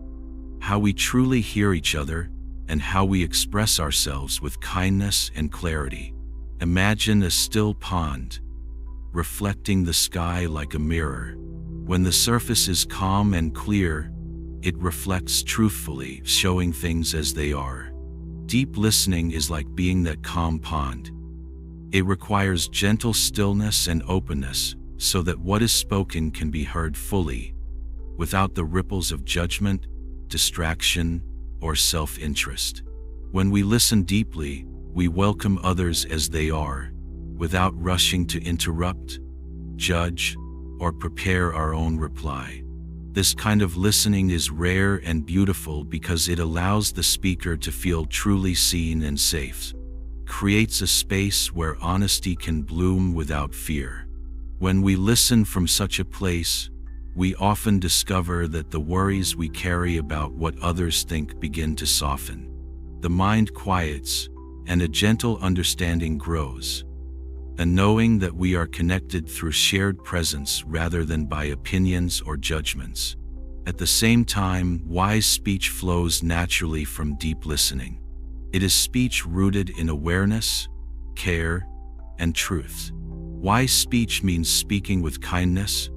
how we truly hear each other, and how we express ourselves with kindness and clarity. Imagine a still pond, reflecting the sky like a mirror. When the surface is calm and clear, it reflects truthfully, showing things as they are. Deep listening is like being that calm pond. It requires gentle stillness and openness so that what is spoken can be heard fully, without the ripples of judgment, distraction, or self-interest. When we listen deeply, we welcome others as they are, without rushing to interrupt, judge, or prepare our own reply. This kind of listening is rare and beautiful because it allows the speaker to feel truly seen and safe, creates a space where honesty can bloom without fear. When we listen from such a place, we often discover that the worries we carry about what others think begin to soften. The mind quiets, and a gentle understanding grows. A knowing that we are connected through shared presence rather than by opinions or judgments. At the same time, wise speech flows naturally from deep listening. It is speech rooted in awareness, care, and truth. Wise speech means speaking with kindness,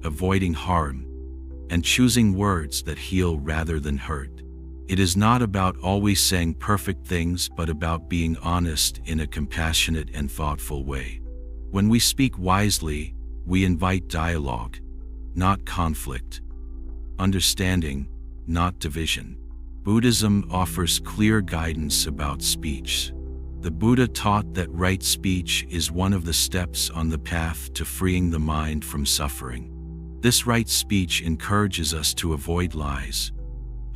avoiding harm, and choosing words that heal rather than hurt. It is not about always saying perfect things, but about being honest in a compassionate and thoughtful way. When we speak wisely, we invite dialogue, not conflict, understanding, not division. Buddhism offers clear guidance about speech. The Buddha taught that right speech is one of the steps on the path to freeing the mind from suffering. This right speech encourages us to avoid lies,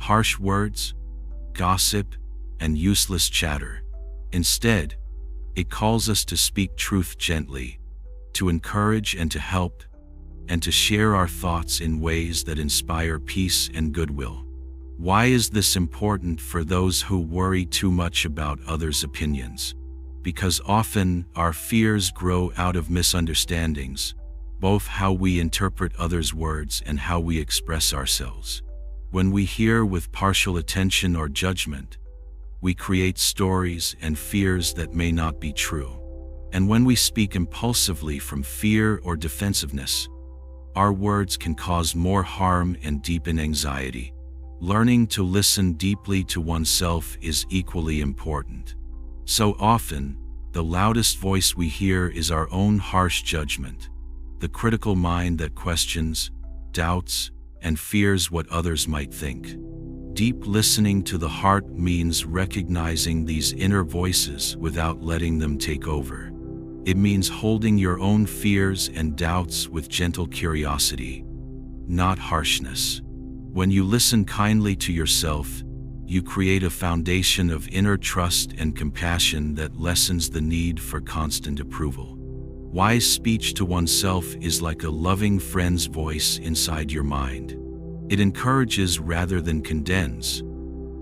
harsh words, gossip, and useless chatter. Instead, it calls us to speak truth gently, to encourage and to help, and to share our thoughts in ways that inspire peace and goodwill. Why is this important for those who worry too much about others' opinions? Because often our fears grow out of misunderstandings, both how we interpret others' words and how we express ourselves. When we hear with partial attention or judgment, we create stories and fears that may not be true. And when we speak impulsively from fear or defensiveness, our words can cause more harm and deepen anxiety. Learning to listen deeply to oneself is equally important. So often, the loudest voice we hear is our own harsh judgment, the critical mind that questions, doubts, and fears what others might think. Deep listening to the heart means recognizing these inner voices without letting them take over. It means holding your own fears and doubts with gentle curiosity, not harshness. When you listen kindly to yourself, you create a foundation of inner trust and compassion that lessens the need for constant approval. Wise speech to oneself is like a loving friend's voice inside your mind. It encourages rather than condemns,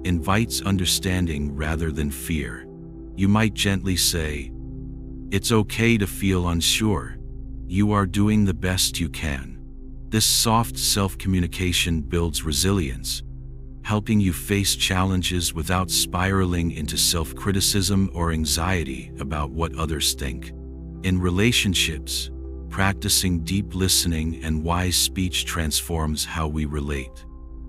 invites understanding rather than fear. You might gently say, "It's okay to feel unsure. You are doing the best you can." This soft self-communication builds resilience, helping you face challenges without spiraling into self-criticism or anxiety about what others think. In relationships, practicing deep listening and wise speech transforms how we relate.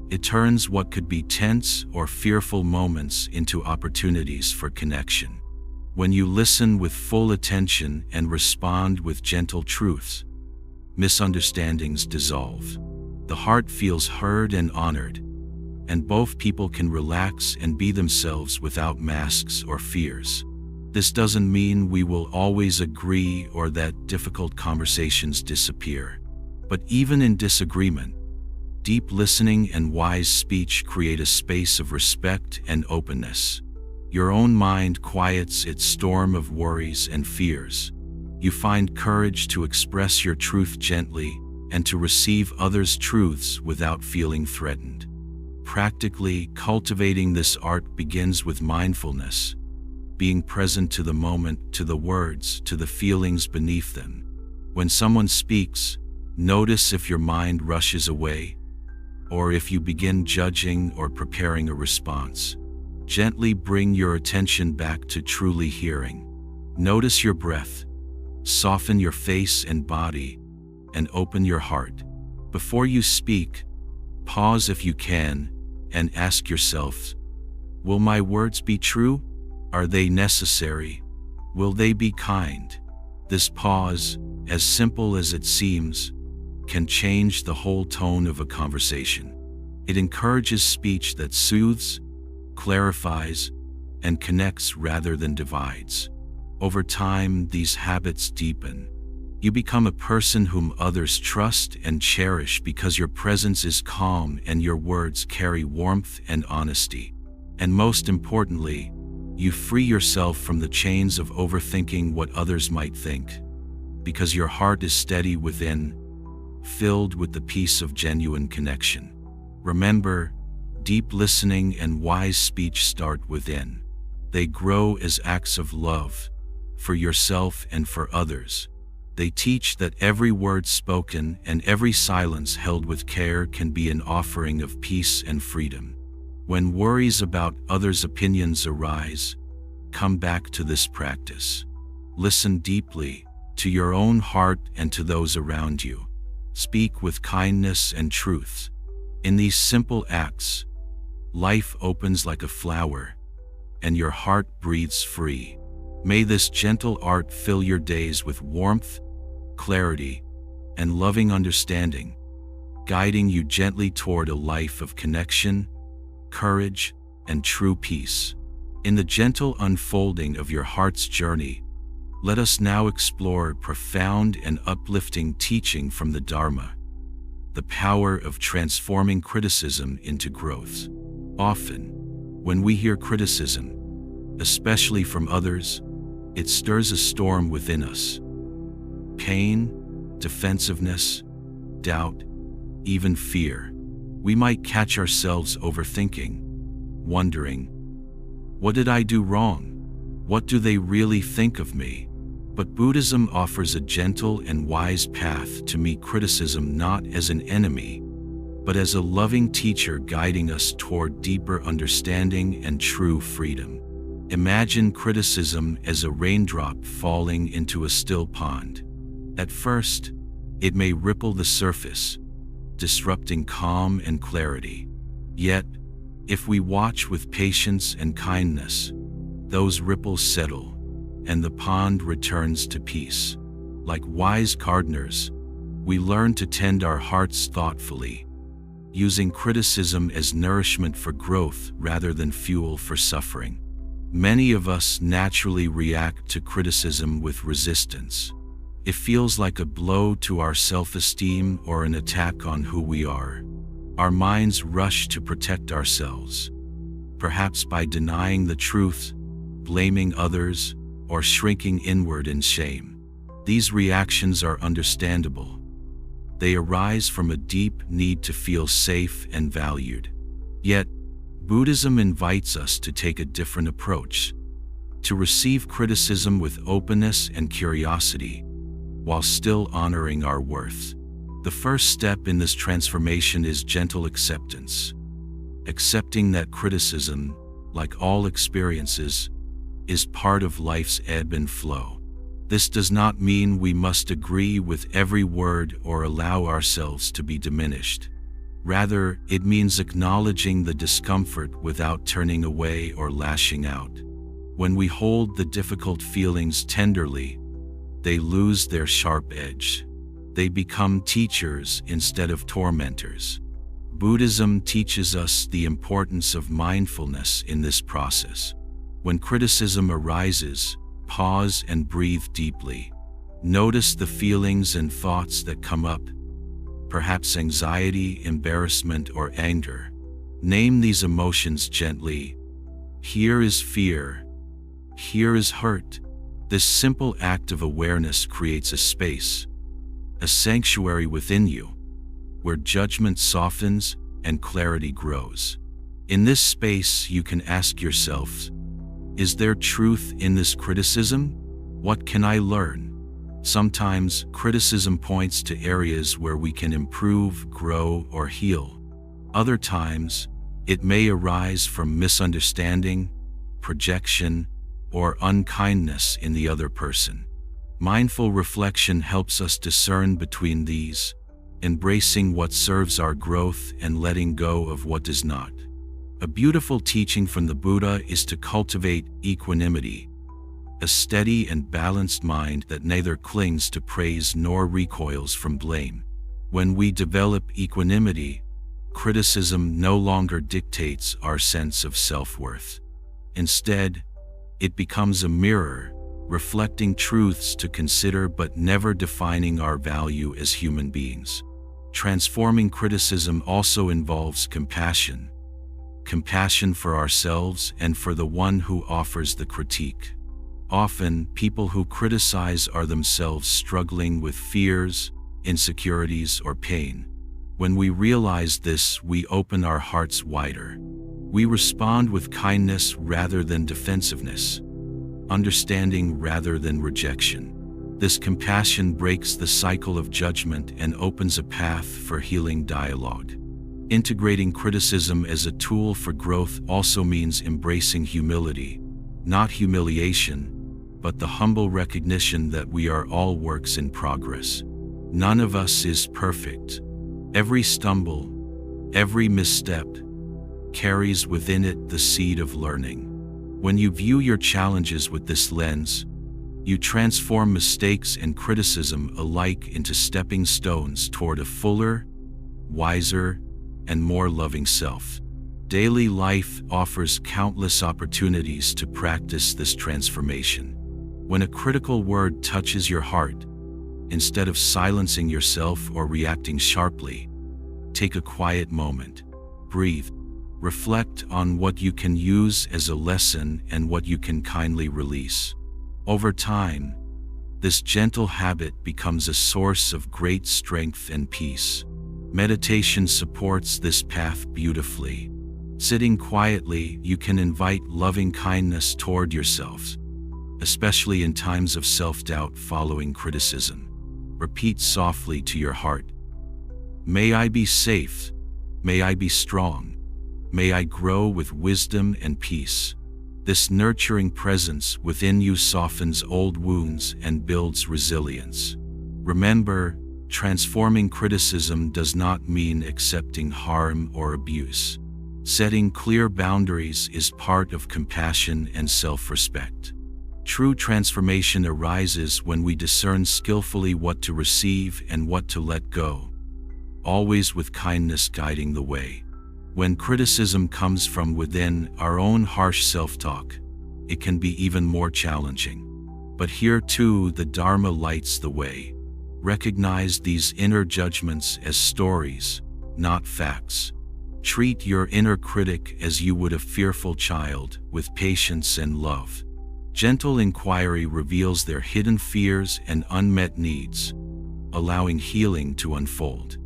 It turns what could be tense or fearful moments into opportunities for connection. When you listen with full attention and respond with gentle truths, misunderstandings dissolve. The heart feels heard and honored, and both people can relax and be themselves without masks or fears. This doesn't mean we will always agree or that difficult conversations disappear. But even in disagreement, deep listening and wise speech create a space of respect and openness. Your own mind quiets its storm of worries and fears. You find courage to express your truth gently and to receive others' truths without feeling threatened. Practically, cultivating this art begins with mindfulness, being present to the moment, to the words, to the feelings beneath them. When someone speaks, notice if your mind rushes away, or if you begin judging or preparing a response. Gently bring your attention back to truly hearing. Notice your breath, soften your face and body, and open your heart. Before you speak, pause if you can, and ask yourself, Will my words be true? Are they necessary? Will they be kind? This pause, as simple as it seems, can change the whole tone of a conversation. It encourages speech that soothes, clarifies, and connects rather than divides. Over time, these habits deepen. You become a person whom others trust and cherish because your presence is calm and your words carry warmth and honesty. And most importantly, you free yourself from the chains of overthinking what others might think, because your heart is steady within, filled with the peace of genuine connection. Remember, deep listening and wise speech start within. They grow as acts of love, for yourself and for others. They teach that every word spoken and every silence held with care can be an offering of peace and freedom. When worries about others' opinions arise, come back to this practice. Listen deeply to your own heart and to those around you. Speak with kindness and truth. In these simple acts, life opens like a flower, and your heart breathes free. May this gentle art fill your days with warmth, clarity, and loving understanding, guiding you gently toward a life of connection, courage, and true peace. In the gentle unfolding of your heart's journey, let us now explore profound and uplifting teaching from the Dharma, the power of transforming criticism into growth. Often, when we hear criticism, especially from others, it stirs a storm within us. Pain, defensiveness, doubt, even fear. We might catch ourselves overthinking, wondering, what did I do wrong? What do they really think of me? But Buddhism offers a gentle and wise path to meet criticism not as an enemy, but as a loving teacher guiding us toward deeper understanding and true freedom. Imagine criticism as a raindrop falling into a still pond. At first, it may ripple the surface, disrupting calm and clarity. Yet, if we watch with patience and kindness, those ripples settle, and the pond returns to peace. Like wise gardeners, we learn to tend our hearts thoughtfully, using criticism as nourishment for growth rather than fuel for suffering. Many of us naturally react to criticism with resistance. It feels like a blow to our self-esteem or an attack on who we are. Our minds rush to protect ourselves, perhaps by denying the truth, blaming others, or shrinking inward in shame. These reactions are understandable. They arise from a deep need to feel safe and valued. Yet, Buddhism invites us to take a different approach, to receive criticism with openness and curiosity, while still honoring our worth. The first step in this transformation is gentle acceptance. Accepting that criticism, like all experiences, is part of life's ebb and flow. This does not mean we must agree with every word or allow ourselves to be diminished. Rather, it means acknowledging the discomfort without turning away or lashing out. When we hold the difficult feelings tenderly, they lose their sharp edge. They become teachers instead of tormentors. Buddhism teaches us the importance of mindfulness in this process. When criticism arises, pause and breathe deeply. Notice the feelings and thoughts that come up, perhaps anxiety, embarrassment, or anger. Name these emotions gently. Here is fear. Here is hurt. This simple act of awareness creates a space, a sanctuary within you, where judgment softens and clarity grows. In this space, you can ask yourself, is there truth in this criticism? What can I learn? Sometimes, criticism points to areas where we can improve, grow, or heal. Other times, it may arise from misunderstanding, projection, or unkindness in the other person. Mindful reflection helps us discern between these, embracing what serves our growth and letting go of what does not. A beautiful teaching from the Buddha is to cultivate equanimity, a steady and balanced mind that neither clings to praise nor recoils from blame. When we develop equanimity, criticism no longer dictates our sense of self-worth. Instead, it becomes a mirror, reflecting truths to consider but never defining our value as human beings. Transforming criticism also involves compassion. Compassion for ourselves and for the one who offers the critique. Often, people who criticize are themselves struggling with fears, insecurities, or pain. When we realize this, we open our hearts wider. We respond with kindness rather than defensiveness, understanding rather than rejection. This compassion breaks the cycle of judgment and opens a path for healing dialogue. Integrating criticism as a tool for growth also means embracing humility, not humiliation, but the humble recognition that we are all works in progress. None of us is perfect. Every stumble, every misstep, carries within it the seed of learning. When you view your challenges with this lens, you transform mistakes and criticism alike into stepping stones toward a fuller, wiser, and more loving self. Daily life offers countless opportunities to practice this transformation. When a critical word touches your heart, instead of silencing yourself or reacting sharply, take a quiet moment. Breathe. Reflect on what you can use as a lesson and what you can kindly release. Over time, this gentle habit becomes a source of great strength and peace. Meditation supports this path beautifully. Sitting quietly, you can invite loving kindness toward yourself, especially in times of self-doubt following criticism. Repeat softly to your heart, "May I be safe, may I be strong, may I grow with wisdom and peace." This nurturing presence within you softens old wounds and builds resilience. Remember, transforming criticism does not mean accepting harm or abuse. Setting clear boundaries is part of compassion and self-respect. True transformation arises when we discern skillfully what to receive and what to let go, always with kindness guiding the way. When criticism comes from within our own harsh self-talk, it can be even more challenging. But here too, the Dharma lights the way. Recognize these inner judgments as stories, not facts. Treat your inner critic as you would a fearful child, with patience and love. Gentle inquiry reveals their hidden fears and unmet needs, allowing healing to unfold.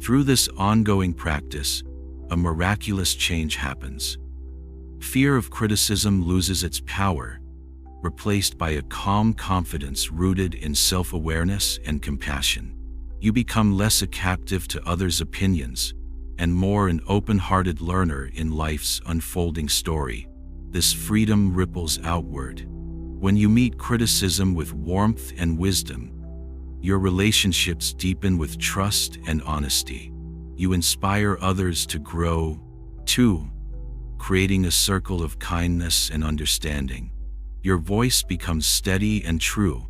Through this ongoing practice, a miraculous change happens. Fear of criticism loses its power, replaced by a calm confidence rooted in self-awareness and compassion. You become less a captive to others' opinions, and more an open-hearted learner in life's unfolding story. This freedom ripples outward. When you meet criticism with warmth and wisdom, your relationships deepen with trust and honesty. You inspire others to grow, too, creating a circle of kindness and understanding. Your voice becomes steady and true,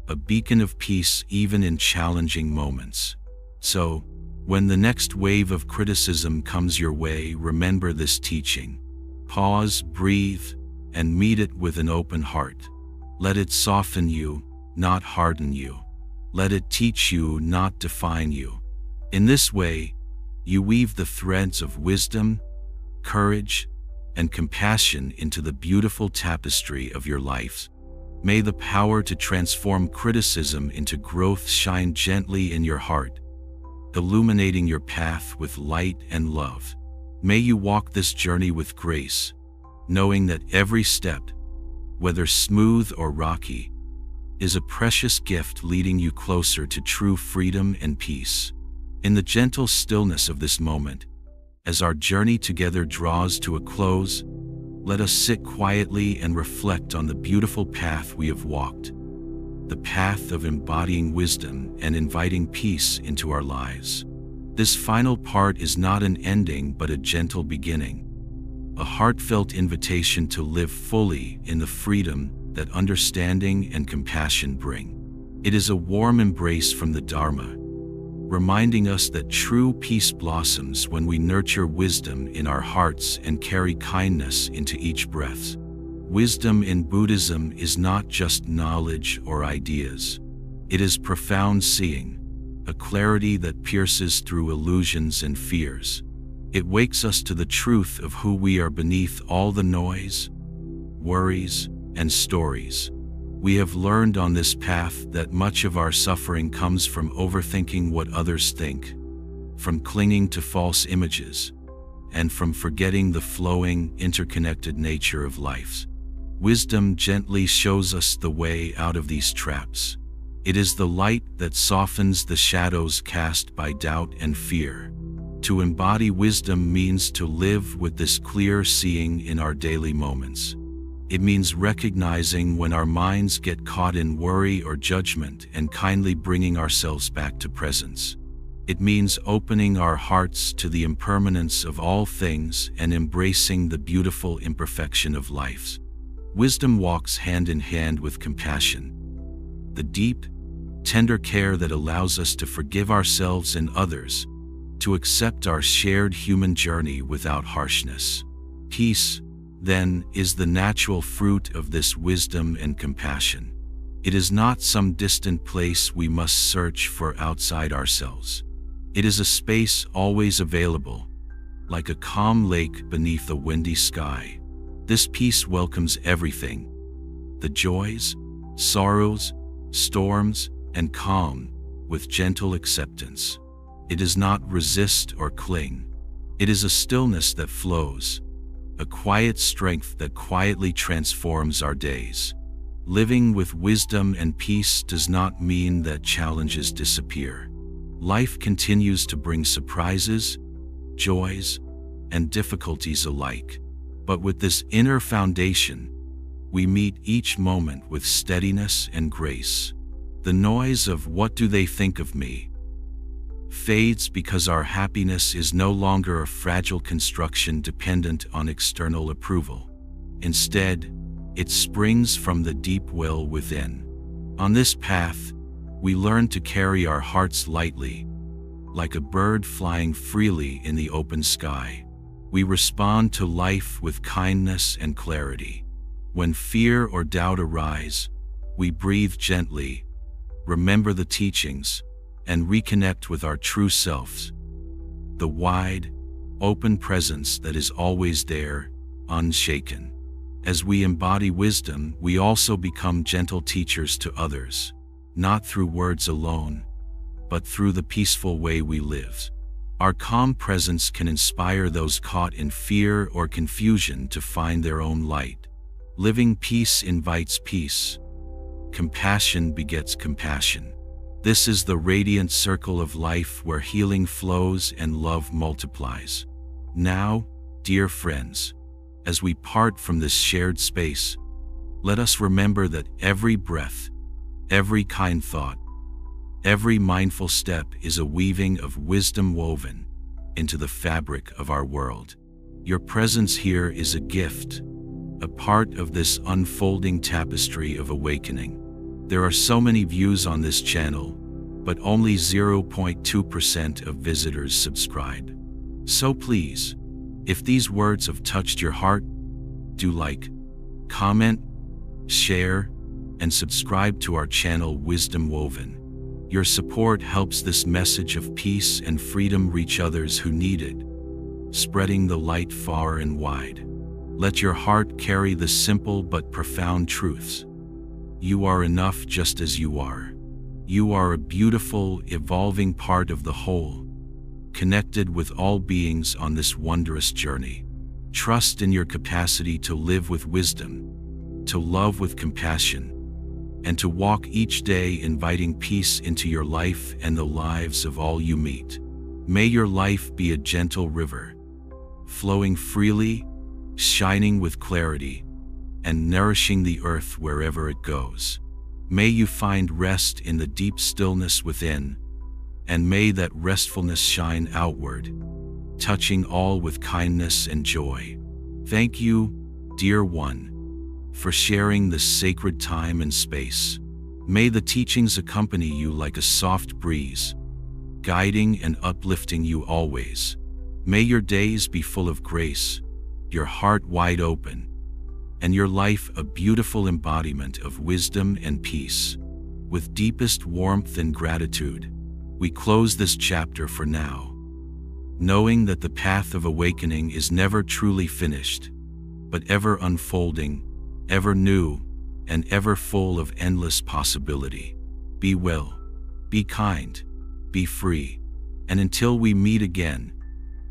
a beacon of peace even in challenging moments. So, when the next wave of criticism comes your way, remember this teaching. Pause, breathe, and meet it with an open heart. Let it soften you, not harden you. Let it teach you, not define you. In this way, you weave the threads of wisdom, courage, and compassion into the beautiful tapestry of your life. May the power to transform criticism into growth shine gently in your heart, illuminating your path with light and love. May you walk this journey with grace, knowing that every step, whether smooth or rocky, is a precious gift leading you closer to true freedom and peace. In the gentle stillness of this moment, as our journey together draws to a close, let us sit quietly and reflect on the beautiful path we have walked, the path of embodying wisdom and inviting peace into our lives. This final part is not an ending but a gentle beginning, a heartfelt invitation to live fully in the freedom that understanding and compassion bring. It is a warm embrace from the Dharma, reminding us that true peace blossoms when we nurture wisdom in our hearts and carry kindness into each breath. Wisdom in Buddhism is not just knowledge or ideas. It is profound seeing, a clarity that pierces through illusions and fears. It wakes us to the truth of who we are beneath all the noise, worries, and stories. We have learned on this path that much of our suffering comes from overthinking what others think, from clinging to false images, and from forgetting the flowing, interconnected nature of life. Wisdom gently shows us the way out of these traps. It is the light that softens the shadows cast by doubt and fear. To embody wisdom means to live with this clear seeing in our daily moments. It means recognizing when our minds get caught in worry or judgment and kindly bringing ourselves back to presence. It means opening our hearts to the impermanence of all things and embracing the beautiful imperfection of life. Wisdom walks hand in hand with compassion, the deep, tender care that allows us to forgive ourselves and others, to accept our shared human journey without harshness. Peace, then, is the natural fruit of this wisdom and compassion. It is not some distant place we must search for outside ourselves. It is a space always available, like a calm lake beneath a windy sky. This peace welcomes everything: the joys, sorrows, storms, and calm, with gentle acceptance. It does not resist or cling. It is a stillness that flows, a quiet strength that quietly transforms our days. Living with wisdom and peace does not mean that challenges disappear. Life continues to bring surprises, joys, and difficulties alike. But with this inner foundation, we meet each moment with steadiness and grace. The noise of "what do they think of me?" fades because our happiness is no longer a fragile construction dependent on external approval. Instead, it springs from the deep well within. On this path, we learn to carry our hearts lightly, like a bird flying freely in the open sky. We respond to life with kindness and clarity. When fear or doubt arise, we breathe gently, remember the teachings, and reconnect with our true selves. The wide, open presence that is always there, unshaken. As we embody wisdom, we also become gentle teachers to others, not through words alone, but through the peaceful way we live. Our calm presence can inspire those caught in fear or confusion to find their own light. Living peace invites peace. Compassion begets compassion. This is the radiant circle of life where healing flows and love multiplies. Now, dear friends, as we part from this shared space, let us remember that every breath, every kind thought, every mindful step is a weaving of wisdom woven into the fabric of our world. Your presence here is a gift, a part of this unfolding tapestry of awakening. There are so many views on this channel, but only 0.2% of visitors subscribe. So please, if these words have touched your heart, do like, comment, share, and subscribe to our channel Wisdom Woven. Your support helps this message of peace and freedom reach others who need it, spreading the light far and wide. Let your heart carry the simple but profound truths. You are enough just as you are. You are a beautiful, evolving part of the whole, connected with all beings on this wondrous journey. Trust in your capacity to live with wisdom, to love with compassion, and to walk each day inviting peace into your life and the lives of all you meet. May your life be a gentle river, flowing freely, shining with clarity, and nourishing the earth wherever it goes. May you find rest in the deep stillness within, and may that restfulness shine outward, touching all with kindness and joy. Thank you, dear one, for sharing this sacred time and space. May the teachings accompany you like a soft breeze, guiding and uplifting you always. May your days be full of grace, your heart wide open, and your life a beautiful embodiment of wisdom and peace. With deepest warmth and gratitude, we close this chapter for now, knowing that the path of awakening is never truly finished, but ever unfolding, ever new, and ever full of endless possibility. Be well, be kind, be free, and until we meet again,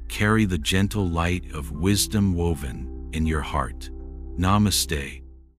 carry the gentle light of wisdom woven in your heart. Namaste.